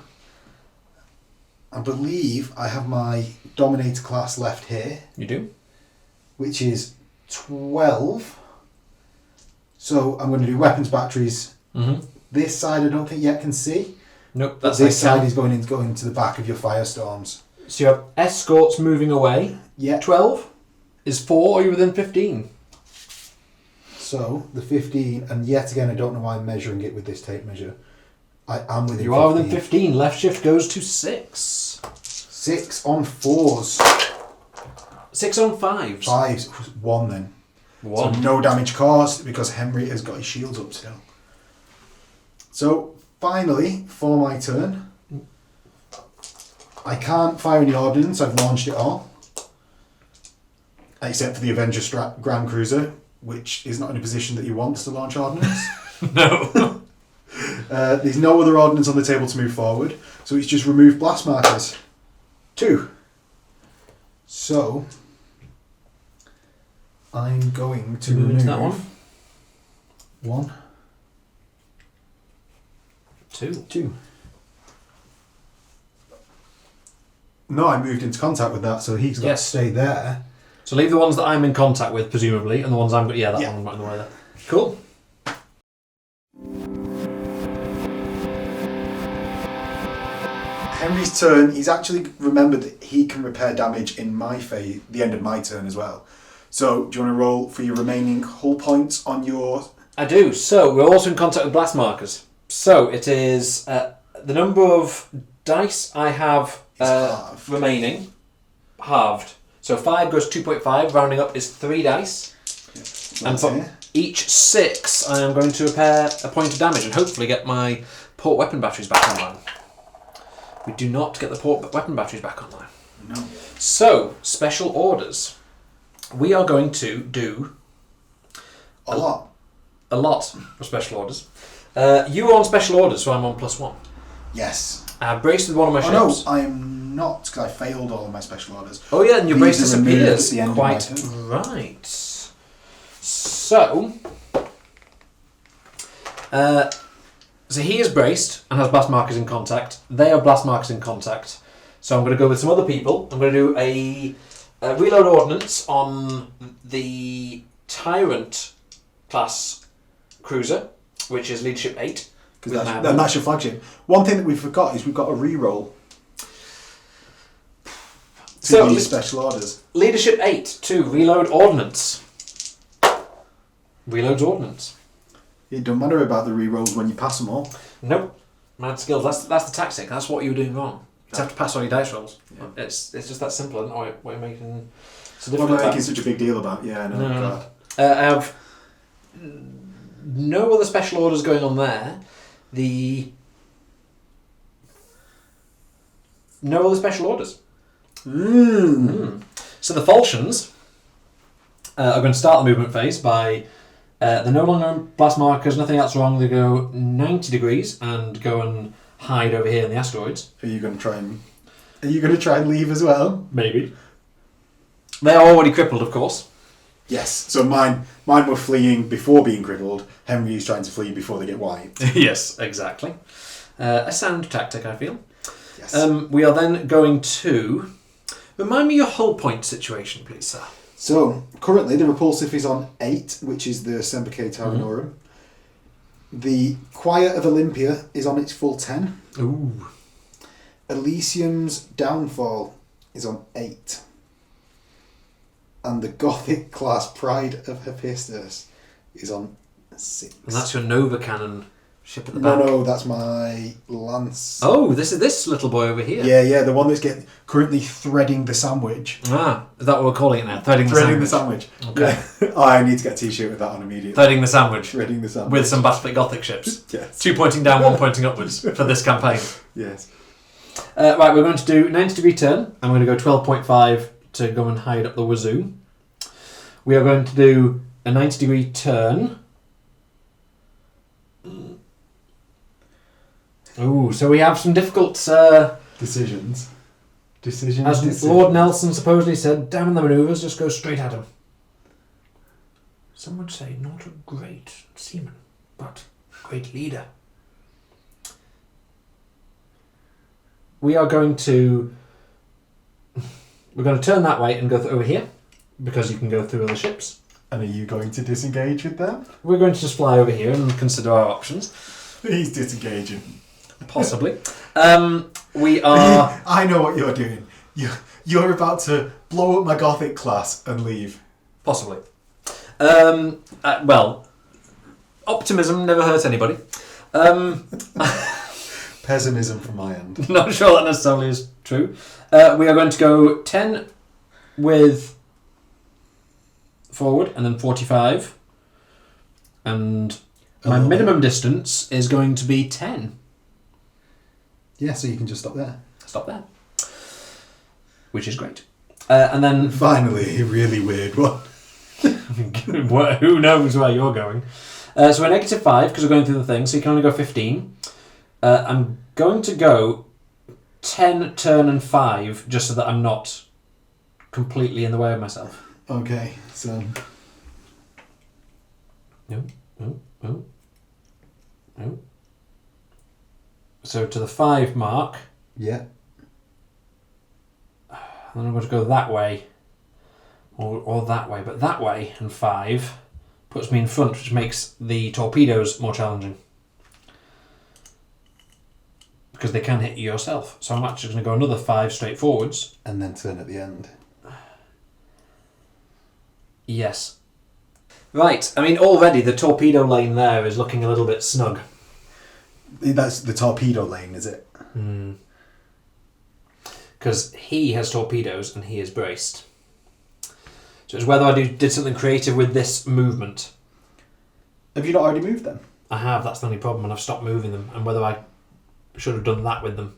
I believe I have my Dominator class left here, You do? which is 12. So I'm going to do weapons batteries. Mm-hmm. This side I don't think yet can see. Nope, But that's this like side is going to the back of your firestorms. So you have escorts moving away. Yeah. 12 is 4, or you're within 15. So the 15, and yet again I don't know why I'm measuring it with this tape measure. I am within 15. You are within 15. Left shift goes to 6. 6 on 4s. 6 on 5s. 5s. 1 then. 1. So no damage caused because Henry has got his shields up still. So finally, for my turn, I can't fire any ordnance. I've launched it all. Except for the Avenger Grand Cruiser, which is not in a position that he wants to launch ordnance. No. There's no other ordnance on the table to move forward, so it's just remove blast markers. 2. So I'm going to Move remove into that one. 1, 2. No, I moved into contact with that, so he's got Yes. to stay there. So leave the ones that I'm in contact with, presumably, and the ones I'm got. Yeah, that Yeah. one right in the way there. Cool. Henry's turn, he's actually remembered that he can repair damage in my phase, the end of my turn as well. So, do you want to roll for your remaining hull points on your... I do. So we're also in contact with blast markers. So it is the number of dice I have halved. remaining halved. So 5 goes 2.5. Rounding up is 3 dice. And for Okay. each 6, I am going to repair a point of damage and hopefully get my port weapon batteries back online. We do not get the port weapon batteries back online. No. So, special orders. We are going to do A lot. a lot of special orders. You are on special orders, so I'm on +1. Yes. I have braced with one of my Oh ships. no, I'm not, because I failed all of my special orders. Oh yeah, and your brace These are removed disappears. at the end of Quite my right. So, so he is braced and has blast markers in contact. They have blast markers in contact. So I'm going to go with some other people. I'm going to do a reload ordnance on the Tyrant class cruiser, which is leadership 8. Because that's your flagship. One thing that we forgot is we've got a re-roll to So, these special orders. Leadership 8 to reload ordnance. Reloads ordnance. It don't matter about the re-rolls when you pass them all. Nope. Mad skills. That's the tactic. That's what you were doing wrong. just have to pass all your dice rolls. Yeah. It's just that simple. I don't know what you're making. What am I making such a big deal about? Yeah, no. God. I have no other special orders going on there. No other special orders. So the falchions are going to start the movement phase by they're no longer on blast markers, nothing else wrong. They go 90 degrees and go and hide over here in the asteroids. Are you going to try and leave as well? Maybe. They are already crippled, of course. Yes. So mine were fleeing before being crippled. Henry's trying to flee before they get wiped. Yes, exactly. A sound tactic, I feel. Yes. We are then going to... Remind me your hull point situation, please, sir. So, currently the repulsive is on 8, which is the Sempercae Terranorum. The Choir of Olympia is on its full 10. Ooh. Elysium's Downfall is on 8. And the Gothic class Pride of Hephaestus is on 6. And that's your Nova Cannon ship at the back. No, that's my Lance. Oh, this is this little boy over here. Yeah, the one that's currently threading the sandwich. Ah, is that what we're calling it now? Threading the sandwich. Okay. Yeah. Oh, I need to get a t-shirt with that on immediately. Threading the sandwich. Threading the sandwich. With some Battlefleet Gothic ships. Yes. 2 pointing down, 1 pointing upwards for this campaign. Yes. Right, we're going to do 90 degree turn. I'm going to go 12.5 to go and hide up the wazoo. We are going to do a 90 degree turn. Ooh, so we have some difficult decisions. As Lord Nelson supposedly said, damn in the manoeuvres, just go straight at him. Some would say not a great seaman, but a great leader. We're going to turn that way and go over here, because you can go through other ships. And are you going to disengage with them? We're going to just fly over here and consider our options. He's disengaging. Possibly. We are... I know what you're doing. You're about to blow up my Gothic class and leave. Possibly. Well, optimism never hurts anybody. Pessimism from my end. Not sure that necessarily is true. We are going to go 10 with forward and then 45. And my minimum distance is going to be 10. Yeah, so you can just stop there. Stop there. Which is great. And then... Finally, a really weird one. Who knows where you're going. So we're negative 5 because we're going through the thing, so you can only go 15. I'm going to go 10, turn and 5 just so that I'm not completely in the way of myself. Okay, so... No. So to the 5 mark. Yeah. And then I'm going to go that way. Or that way. But that way and 5 puts me in front, which makes the torpedoes more challenging. Because they can hit you yourself. So I'm actually going to go another 5 straight forwards. And then turn at the end. Yes. Right. I mean, already the torpedo lane there is looking a little bit snug. That's the torpedo lane, is it? Because he has torpedoes and he is braced. So it's whether I did something creative with this movement. Have you not already moved them? I have, that's the only problem, and I've stopped moving them. And whether I should have done that with them.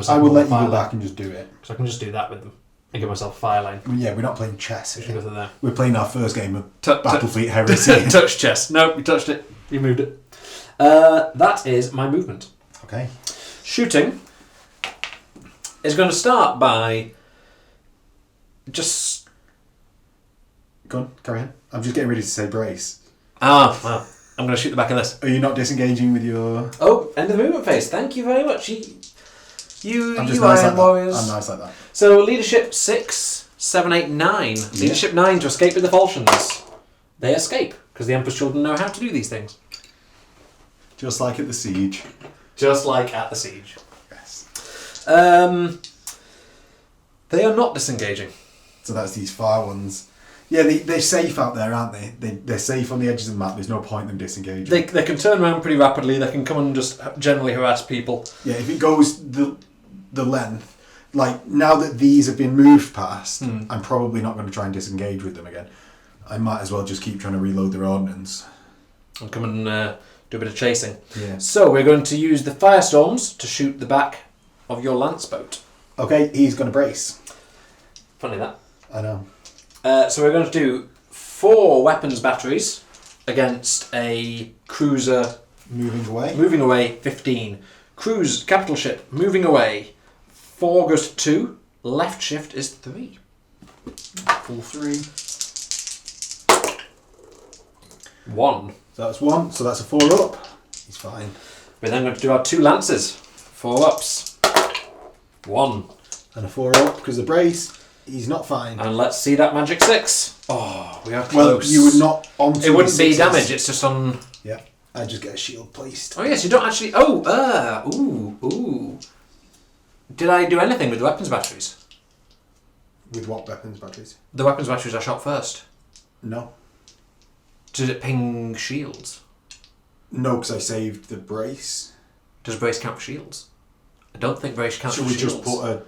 I will let you go back and just do it. So I can just do that with them and give myself a fire lane. Yeah, we're not playing chess. We should go through there. We're playing our first game of Battlefleet Heresy. Touch chess. No, you touched it. You moved it. That is my movement. Okay. Shooting is going to start by just... Go on, carry on. I'm just getting ready to say brace. Well, I'm going to shoot the back of this. Are you not disengaging with your... Oh, end of the movement phase. Thank you very much. You nice Iron like Warriors. I'm nice like that. So, leadership 6, 7, 8, 9. Yeah. Leadership 9 to escape with the falchions. They escape, because the Emperor's children know how to do these things. Just like at the siege. Just like at the siege. Yes. They are not disengaging. So that's these far ones. Yeah, they're safe out there, aren't they? They're safe on the edges of the map. There's no point in them disengaging. They can turn around pretty rapidly. They can come and just generally harass people. Yeah, if it goes the length, like, now that these have been moved past, I'm probably not going to try and disengage with them again. I might as well just keep trying to reload their ordnance. And come and do a bit of chasing. Yeah. So we're going to use the firestorms to shoot the back of your lance boat. Okay, he's going to brace. Funny that. I know. So we're going to do 4 weapons batteries against a cruiser moving away 15. Cruise capital ship moving away 4 goes to 2. Left shift is 3. Full 3. 1. So that's 1. So that's a 4 up. He's fine. We're then going to do our 2 lances. 4 ups. 1. And a 4 up because of brace. He's not fine. And let's see that magic 6. Oh, we are close. Well, you would not on. It wouldn't be damage. It's just on. Yeah, I just get a shield placed. Oh yes, you don't actually. Oh, ooh. Did I do anything with the weapons batteries? With what weapons batteries? The weapons batteries I shot first. No. Did it ping shields? No, because I saved the brace. Does brace count for shields? I don't think brace counts Should for we shields. just put a?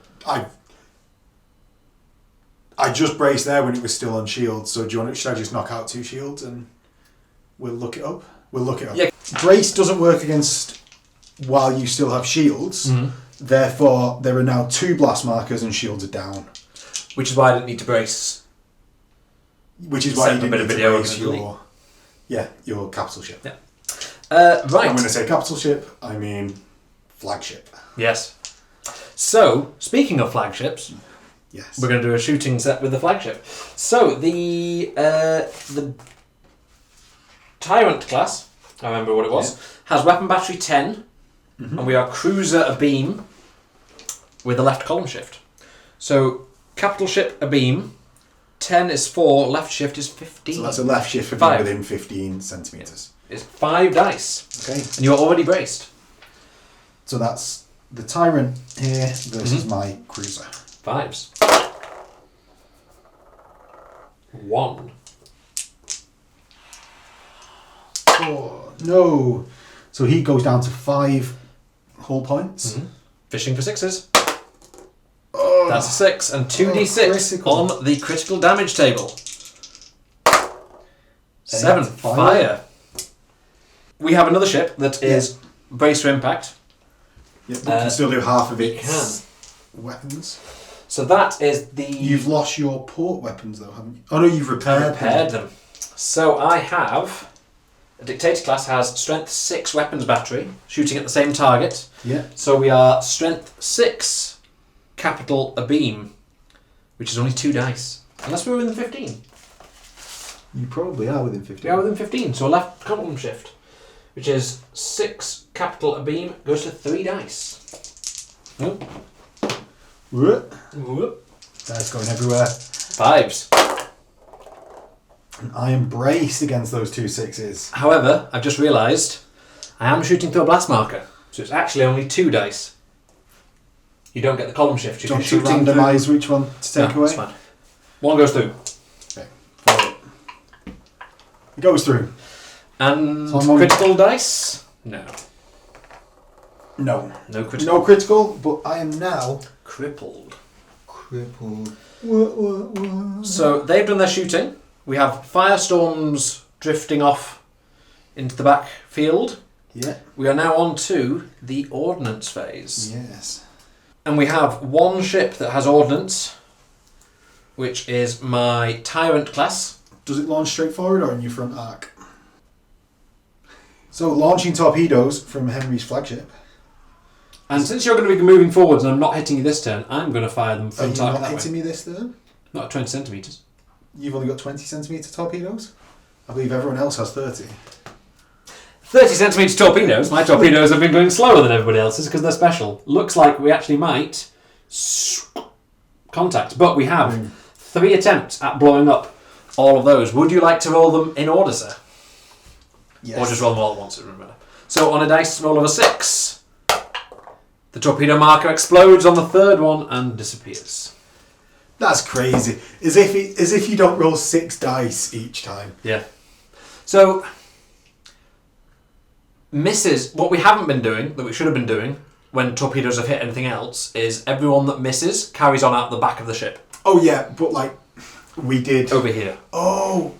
I just braced there when it was still on shields. So do you want? Should I just knock out 2 shields and we'll look it up? We'll look it up. Yeah. Brace doesn't work against while you still have shields. Mm-hmm. Therefore, there are now 2 blast markers and shields are down. Which is why I didn't need to brace. Which is why Set you up a didn't bit of need to video brace originally. your capital ship. Yeah. Right. And when I say capital ship, I mean flagship. Yes. So, speaking of flagships, Yes. we're going to do a shooting set with the flagship. So, the Tyrant class, I remember what it was, has weapon battery 10, and we are cruiser abeam with a left column shift. So, capital ship abeam, 10 is 4, left shift is 15. So that's a left shift for 5. being within 15 centimetres. It's 5 dice. Okay. And you're already braced. So that's the Tyrant here versus my cruiser. 5s. 1. Oh, no. So he goes down to 5 hull points. Fishing for 6s. Oh, That's a 6 and 2d6 critical. on the critical damage table. 7. Fire. We have another ship that is braced for impact. Yeah, but can still do half of its can. weapons. So that is the... You've lost your port weapons though, haven't you? Oh no, you've repaired them. So I have... A Dictator class has strength 6 weapons battery, shooting at the same target. Yeah. So we are strength 6 capital abeam, which is only 2 dice. Unless we're within 15. You probably are within 15. We are within 15, so a left column shift, which is 6 capital abeam, goes to 3 dice. Whoop. Whoop. Dice going everywhere. 5s. And I am braced against those 2 6s. However, I've just realised I am shooting through a blast marker, so it's actually only 2 dice. You don't get the column shift. Do you want to randomise which one to take away? That's fine. 1 goes through. Okay. 4. It goes through. And So I'm on- critical dice? No. No. No critical. No critical, but I am now Crippled. crippled. So they've done their shooting. We have firestorms drifting off into the back field. Yeah. We are now on to the ordnance phase. Yes. And we have 1 ship that has ordnance, which is my Tyrant class. Does it launch straight forward or in your front arc? So launching torpedoes from Henry's flagship. And since you're going to be moving forwards and I'm not hitting you this turn, I'm going to fire them Are from you target not that hitting way. me this turn? Not at 20 centimetres. You've only got 20 centimetre torpedoes? I believe everyone else has 30. 30 centimetre torpedoes. My torpedoes have been going slower than everybody else's because they're special. Looks like we actually might contact, but we have 3 attempts at blowing up all of those. Would you like to roll them in order, sir? Yes. Or just roll them all at once, remember. So on a dice roll of a 6, the torpedo marker explodes on the 3rd one and disappears. That's crazy. As if you don't roll 6 dice each time. Yeah. So, misses, what we haven't been doing, that we should have been doing, when torpedoes have hit anything else is everyone that misses carries on out the back of the ship. Oh yeah, but like we did over here. Oh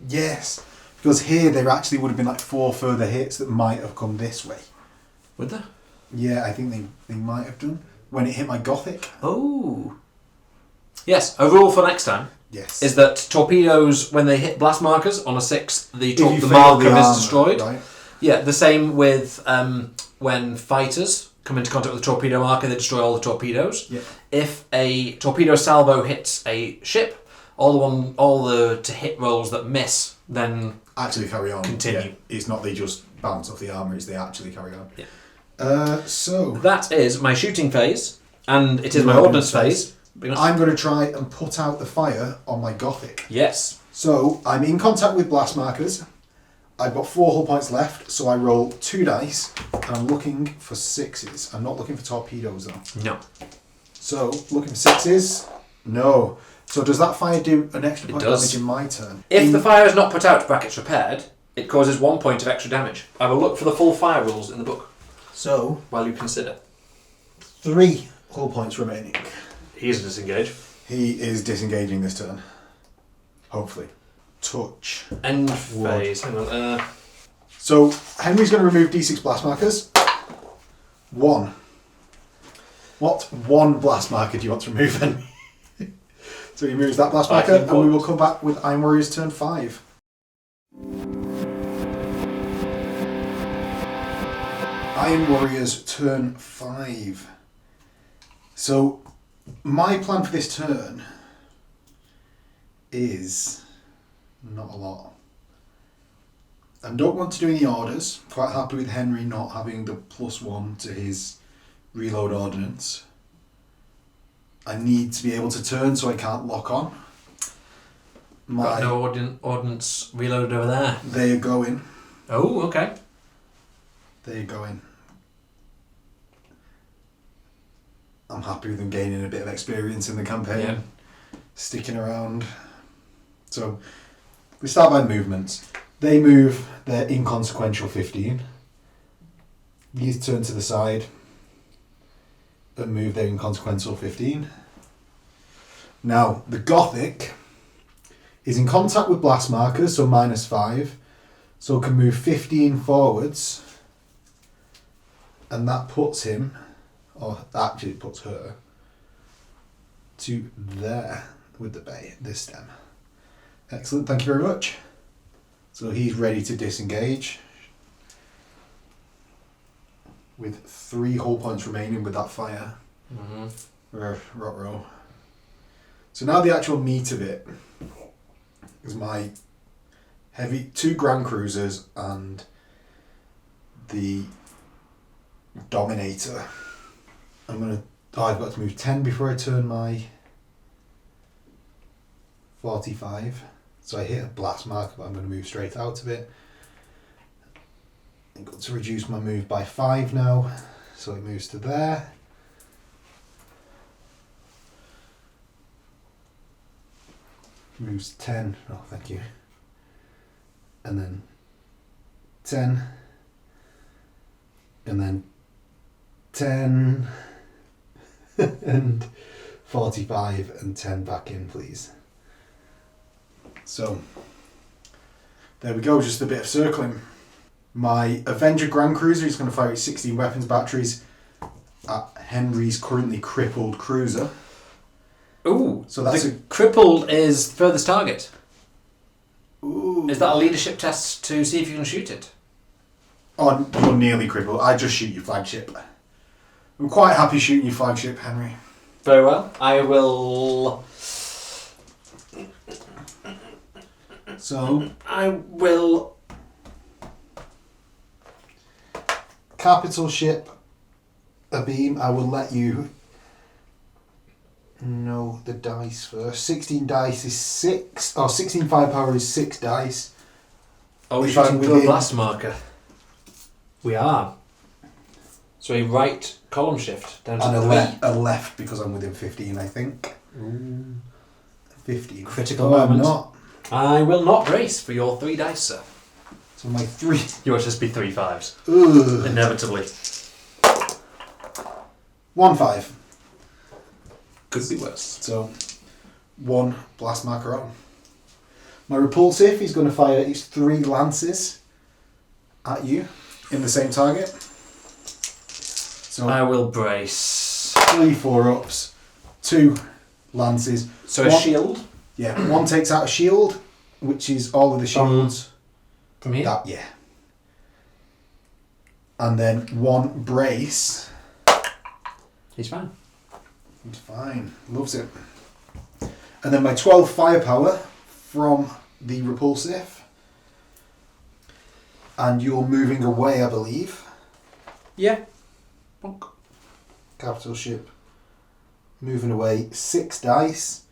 yes, because here there actually would have been like 4 further hits that might have come this way. Would there? Yeah, I think they might have done when it hit my Gothic. Oh. Yes, a rule for next time. Yes. Is that torpedoes, when they hit blast markers on a 6, the fail marker the is armor, destroyed. right? Yeah, the same with when fighters come into contact with a torpedo marker, they destroy all the torpedoes. Yeah. If a torpedo salvo hits a ship, all the to hit rolls that miss then actually carry on. Continue. Yeah. It's not they just bounce off the armour, it's they actually carry on. Yeah. So that is my shooting phase, and it is my ordnance phase. I'm going to try and put out the fire on my Gothic. Yes. So I'm in contact with blast markers. I've got 4 hull points left, so I roll 2 dice, and I'm looking for 6s. I'm not looking for torpedoes though. No. So looking for 6s. No. So does that fire do an extra point damage in my turn? If the fire is not put out, brackets repaired, it causes 1 point of extra damage. I will look for the full fire rules in the book. So while you consider. 3 hull points remaining. He's disengaged. He is disengaging this turn. Hopefully. Touch. End phase. Hang on. So Henry's going to remove D6 blast markers. 1. What 1 blast marker do you want to remove, Henry? So he removes that blast marker, and we will come back with Iron Warriors turn 5. Iron Warriors turn 5. So my plan for this turn is not a lot. I don't want to do any orders. Quite happy with Henry not having the +1 to his reload ordnance. I need to be able to turn so I can't lock on. Got no ordnance reloaded over there. They're going. Oh, okay. They're going. I'm happy with them gaining a bit of experience in the campaign. Yeah. Sticking around. So, we start by movements. They move their inconsequential 15. These turn to the side and move their inconsequential 15. Now, the Gothic is in contact with blast markers, so -5. So can move 15 forwards. And that puts him, or actually it puts her, to there with the bay, this stem. Excellent, thank you very much. So he's ready to disengage. With 3 hull points remaining with that fire. Row. So now the actual meat of it is my heavy 2 Grand Cruisers and the Dominator. I've got to move 10 before I turn my 45. So I hit a blast marker, but I'm going to move straight out of it. I've got to reduce my move by 5 now, so it moves to there. Moves 10, oh thank you. And then 10. And then 10. And 45 and 10 back in, please. So, there we go, just a bit of circling. My Avenger Grand Cruiser is going to fire its 16 weapons batteries at Henry's currently crippled cruiser. Ooh, so that's crippled is furthest target. Ooh. Is that a leadership test to see if you can shoot it? Oh, you're nearly crippled. I just shoot your flagship. I'm quite happy shooting your flagship, Henry. Very well. I will... So... I will... Capital ship, a beam. I will let you know the dice first. 16 dice is 6. Oh, 16 firepower is 6 dice. Oh, we're shooting to a blast marker. We are. So a right column shift down to and a left because I'm within 15, I think. Ooh. 15. Critical moment. I'm not. I will not brace for your 3 dice, sir. So my 3. Yours just be 3 5s. Ugh. Inevitably. 1-5. Could be worse. So, 1 blast marker on. My repulsive is going to fire its 3 lances at you in the same target. So I will brace. 3 4-ups, 2 lances. So a shield? Yeah, 1 takes out a shield, which is all of the shields. From here? Yeah. And then 1 brace. He's fine. He's fine. Loves it. And then my 12 firepower from the repulsive. And you're moving away, I believe. Yeah. Bonk. Capital ship. Moving away. 6 dice.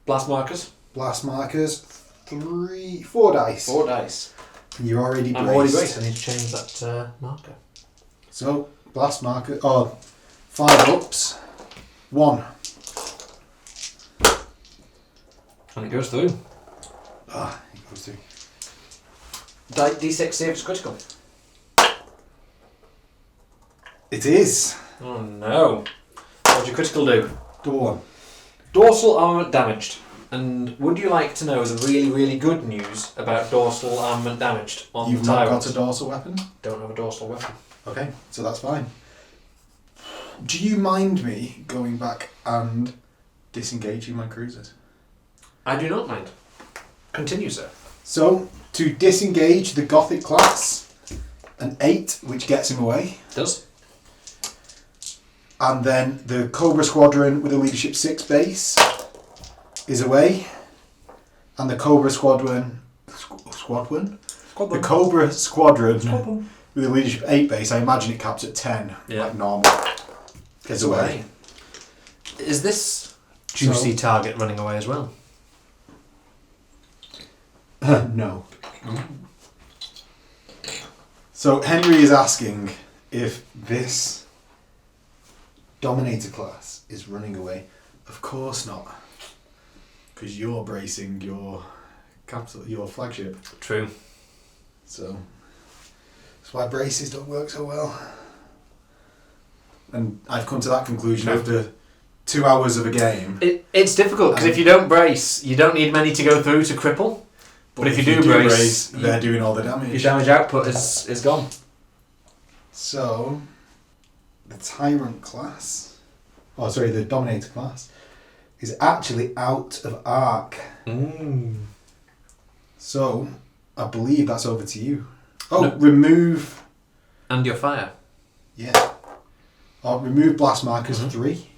Blast markers? Blast markers. 4 dice. 4 dice. You're already braced. I'm already braced. I need to change that marker. So, blast marker. Oh, 5 ups. 1. And it goes through. Ah, it goes through. D6 saves critical. It is. Oh no. What did your critical do? Go on. Dorsal armament damaged. And would you like to know the really, really good news about dorsal armament damaged on You've the not tyrant? got a dorsal weapon? Don't have a dorsal weapon. Okay, so that's fine. Do you mind me going back and disengaging my cruisers? I do not mind. Continue, sir. So, to disengage the Gothic class, an 8, which gets him away. Does. And then the Cobra Squadron with a Leadership 6 base is away. And the Cobra Squadron... Squadron? The Cobra Squadron with a Leadership 8 base, I imagine it caps at 10, like normal. Gets away. Is this juicy target running away as well? No. So Henry is asking if this Dominator class is running away. Of course not. Because you're bracing your capital, your flagship. True. So that's why braces don't work so well. And I've come to that conclusion after 2 hours of a game. It's difficult because if you don't brace, you don't need many to go through to cripple. But if you do brace, they're doing all the damage. Your damage output is gone. So, the Tyrant class, the Dominator class, is actually out of arc. So, I believe that's over to you. Oh, no. Remove... And your fire. Yeah. Oh, remove blast markers 3.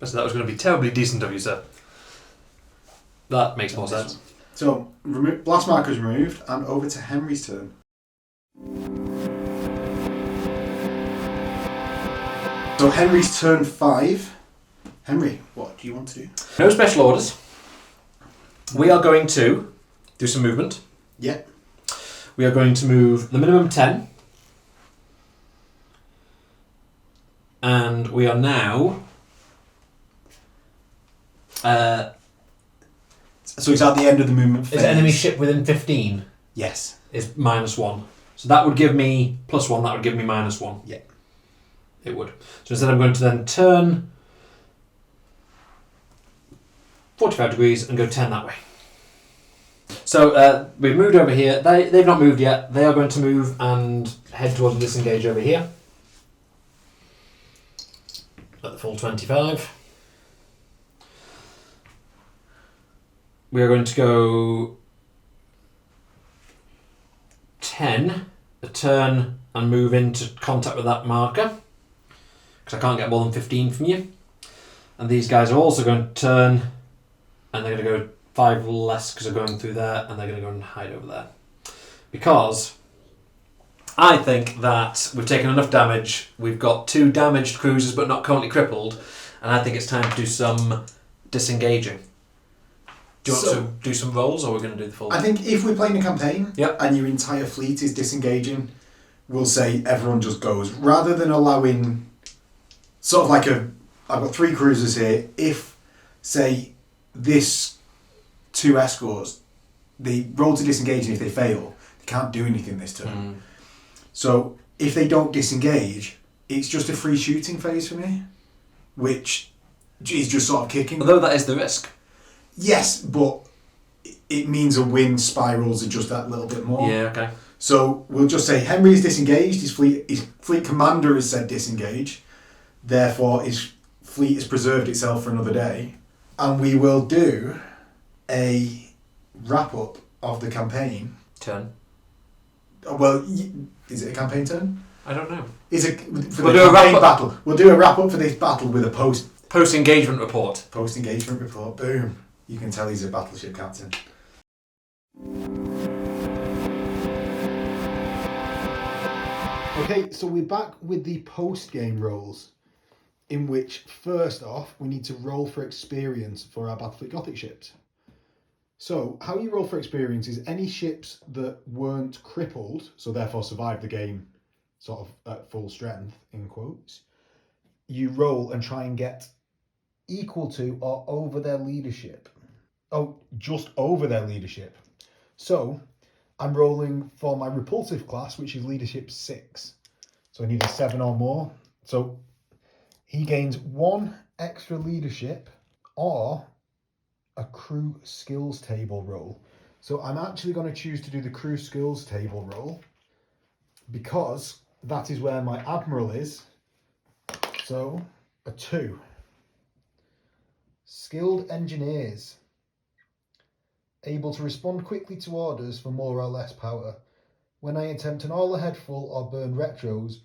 So that was going to be terribly decent of you, sir. That makes more sense. So, blast markers removed, and over to Henry's turn. So Henry's turn 5. Henry, what do you want to do? No special orders. We are going to do some movement. Yeah. We are going to move the minimum 10. And we are now... so it's at the end of the movement phase. Is enemy ship within 15? Yes. Is -1. So that would give me +1, that would give me -1. Yeah. It would. So instead I'm going to then turn 45 degrees and go 10 that way. So we've moved over here. They've not moved yet. They are going to move and head towards the disengage over here. At the full 25. We are going to go 10, a turn, and move into contact with that marker. Because I can't get more than 15 from you. And these guys are also going to turn, and they're going to go 5 less because they're going through there, and they're going to go and hide over there. Because I think that we've taken enough damage, we've got 2 damaged cruisers but not currently crippled, and I think it's time to do some disengaging. Do you want to do some rolls, or we're going to do the full? I think if we're playing a campaign Yep. and your entire fleet is disengaging, we'll say everyone just goes. Rather than allowing, sort of like I've got 3 cruisers here. If, say, this 2 escorts, they roll to disengage, and if they fail, they can't do anything this turn. So if they don't disengage, it's just a free shooting phase for me, which is just sort of kicking. Although that is the risk. Yes, but it means a win spirals are just that little bit more. Yeah, okay. So we'll just say Henry is disengaged, his fleet commander has said disengage, therefore his fleet has preserved itself for another day, and we will do a wrap-up of the campaign. Turn. Well, is it a campaign turn? I don't know. Is it for We'll the do a campaign wrap-up. battle? We'll do a wrap-up for this battle with a Post-engagement report. post-engagement report. Boom. You can tell he's a battleship captain. Okay, so we're back with the post-game rolls, in which, first off, we need to roll for experience for our Battlefleet Gothic ships. So, how you roll for experience is any ships that weren't crippled, so therefore survived the game sort of at full strength, in quotes, you roll and try and get equal to or over their leadership. Oh, just over their leadership. So, I'm rolling for my repulsive class, which is leadership 6. So I need a 7 or more. So he gains 1 extra leadership or a crew skills table roll. So I'm actually going to choose to do the crew skills table roll because that is where my admiral is. So a 2. Skilled engineers. Able to respond quickly to orders for more or less power. When I attempt an all-ahead full or burn retros,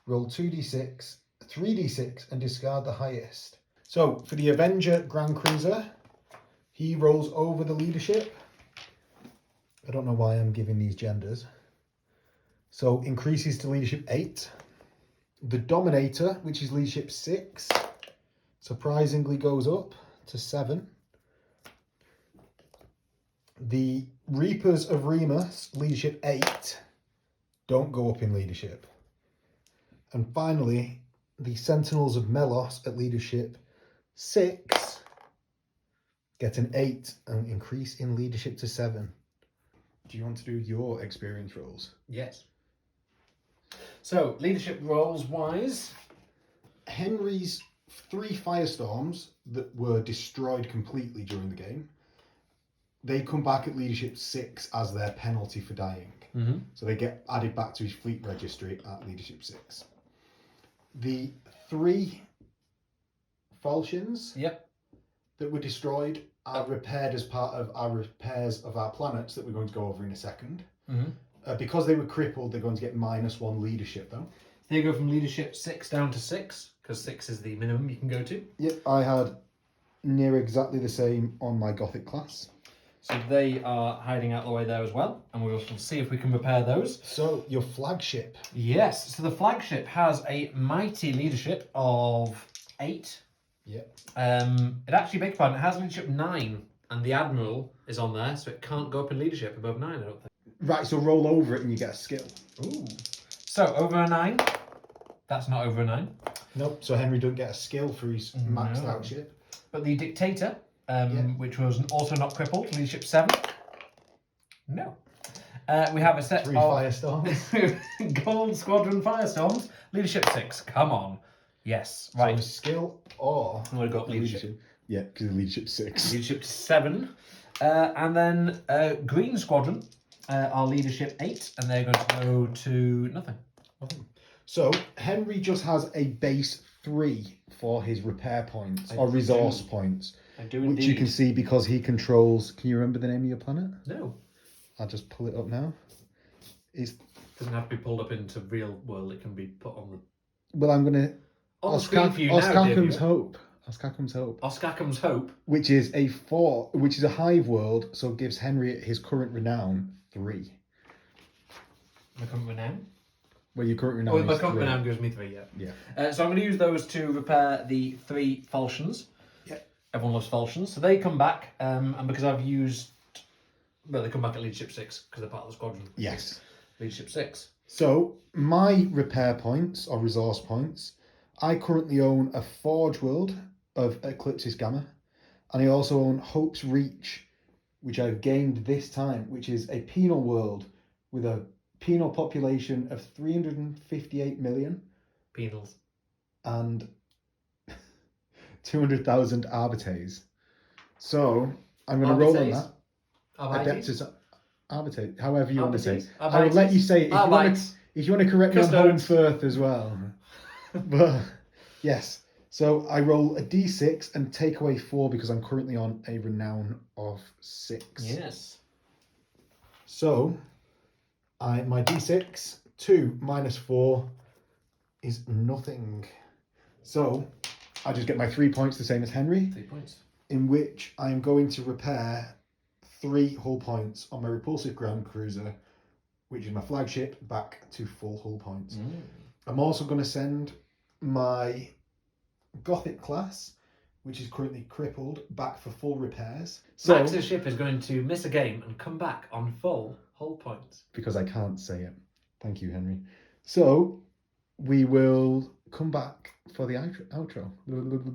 roll 2d6, 3d6 and discard the highest. So, for the Avenger Grand Cruiser, he rolls over the leadership. I don't know why I'm giving these genders. So, increases to leadership 8. The Dominator, which is leadership 6, surprisingly goes up to 7. The Reapers of Remus, leadership 8, don't go up in leadership. And finally, the Sentinels of Melos at leadership 6 get an 8 and increase in leadership to 7. Do you want to do your experience rolls? Yes. So, leadership roles wise, Henry's 3 firestorms that were destroyed completely during the game, they come back at leadership 6 as their penalty for dying. Mm-hmm. So they get added back to his fleet registry at leadership 6. The 3 falchions that were destroyed are repaired as part of our repairs of our planets that we're going to go over in a second. Mm-hmm. Because they were crippled, they're going to get -1 leadership though. They go from leadership 6 down to 6, because 6 is the minimum you can go to. Yep, I had near exactly the same on my Gothic class. So they are hiding out the way there as well, and we will see if we can repair those. So, your flagship. Yes, so the flagship has a mighty leadership of 8. Yep. It actually, beg your pardon, it has leadership 9, and the Admiral is on there, so it can't go up in leadership above 9, I don't think. Right, so roll over it and you get a skill. Ooh. So, over a 9. That's not over a 9. Nope, so Henry don't get a skill for his maxed out ship. But the Dictator, which was also not crippled, leadership 7. No. We have a set 3 of firestorms. Gold Squadron Firestorms, leadership 6. Come on. Yes, So right. a skill or I'm going to go up leadership. Yeah, because leadership 6. Leadership 7. And then Green Squadron are leadership 8, and they're going to go to nothing. So Henry just has a base 3 for his repair points or resource points. I do which indeed. you can see because he controls. Can you remember the name of your planet? No. I'll just pull it up now. It doesn't have to be pulled up into real world, it can be put on the... Well, I'm going to... On the screen for you now, Oskakum's Hope. Oskakum's Hope. Oskakum's Hope. Which is a 4, which is a hive world, so it gives Henry his current renown 3. My current renown? Well, your current renown is my current 3. renown gives me 3, Yeah. So I'm going to use those to repair the 3 falchions. Yeah. Everyone loves falchions. So they come back, and because I've used... Well, they come back at leadership 6, because they're part of the squadron. Yes. Leadership 6. So, my repair points, or resource points, I currently own a Forge World of Eclipsis Gamma, and I also own Hope's Reach, which I've gained this time, which is a penal world with a penal population of 358 million Penals. and 200,000 arbitres. So I'm going to roll on that. Adeptus arbitrate, however you want to say it. I will let you say it if you want to correct me on home firth as well. But yes, so I roll a d6 and take away 4 because I'm currently on a renown of 6. Yes. So my d6 2 minus 4 is nothing. So I just get my 3 points, the same as Henry. 3 points. In which I am going to repair 3 hull points on my repulsive ground cruiser, which is my flagship, back to full hull points. I'm also going to send my Gothic class, which is currently crippled, back for full repairs. So Max's ship is going to miss a game and come back on full hull points. Because I can't say it. Thank you, Henry. So we will come back for the outro.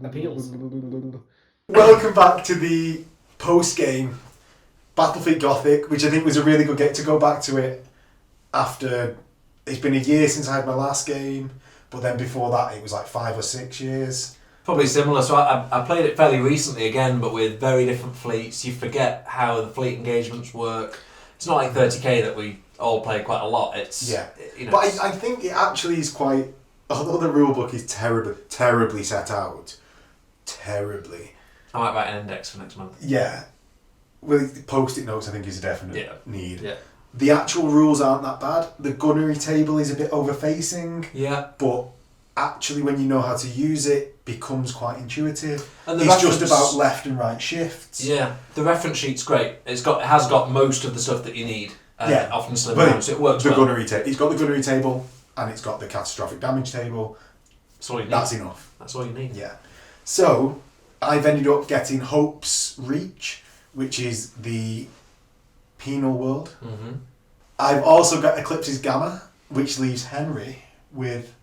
Appeals. Welcome back to the post-game Battlefleet Gothic, which I think was a really good get to go back to it after it's been a year since I had my last game, but then before that it was like 5 or 6 years. Probably similar. So I played it fairly recently again, but with very different fleets. You forget how the fleet engagements work. It's not like 30k that we all play quite a lot. It's But I think it actually is quite. Although the rulebook is terribly set out, terribly. I might write an index for next month. Yeah. Well, post-it notes I think is a definite need. Yeah. The actual rules aren't that bad. The gunnery table is a bit over-facing. Yeah. But actually when you know how to use it, becomes quite intuitive. And it's just about left and right shifts. Yeah. The reference sheet's great. It has got most of the stuff that you need. Often slim down, so it works well. Gunnery it's got the gunnery table and it's got the catastrophic damage table. That's all you need. That's enough. That's all you need. Yeah. So I've ended up getting Hope's Reach, which is the penal world. Mm-hmm. I've also got Eclipse's Gamma, which leaves Henry with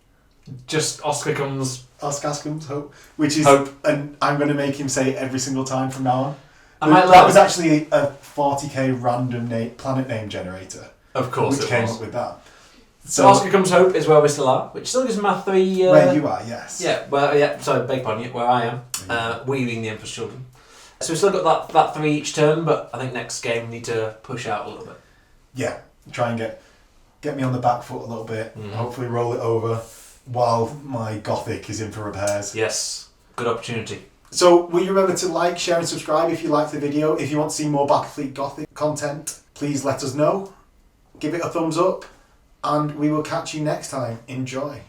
just Oscarcum's Hope, which is Hope. And I'm going to make him say it every single time from now on. That That was actually a 40k random planet name generator. Of course, which came up with that. So Oscarcum's Hope is where we still are, which still gives me my 3. Where you are, yes. Yeah. Well, yeah. Sorry, beg pardon. Where I am, weaving the Emperor's Children. So we've still got that 3 each turn, but I think next game we need to push out a little bit. Yeah, try and get me on the back foot a little bit. Mm-hmm. Hopefully roll it over while my Gothic is in for repairs. Yes, good opportunity. So will you remember to like, share and subscribe if you liked the video. If you want to see more Battlefleet Gothic content, please let us know. Give it a thumbs up and we will catch you next time. Enjoy.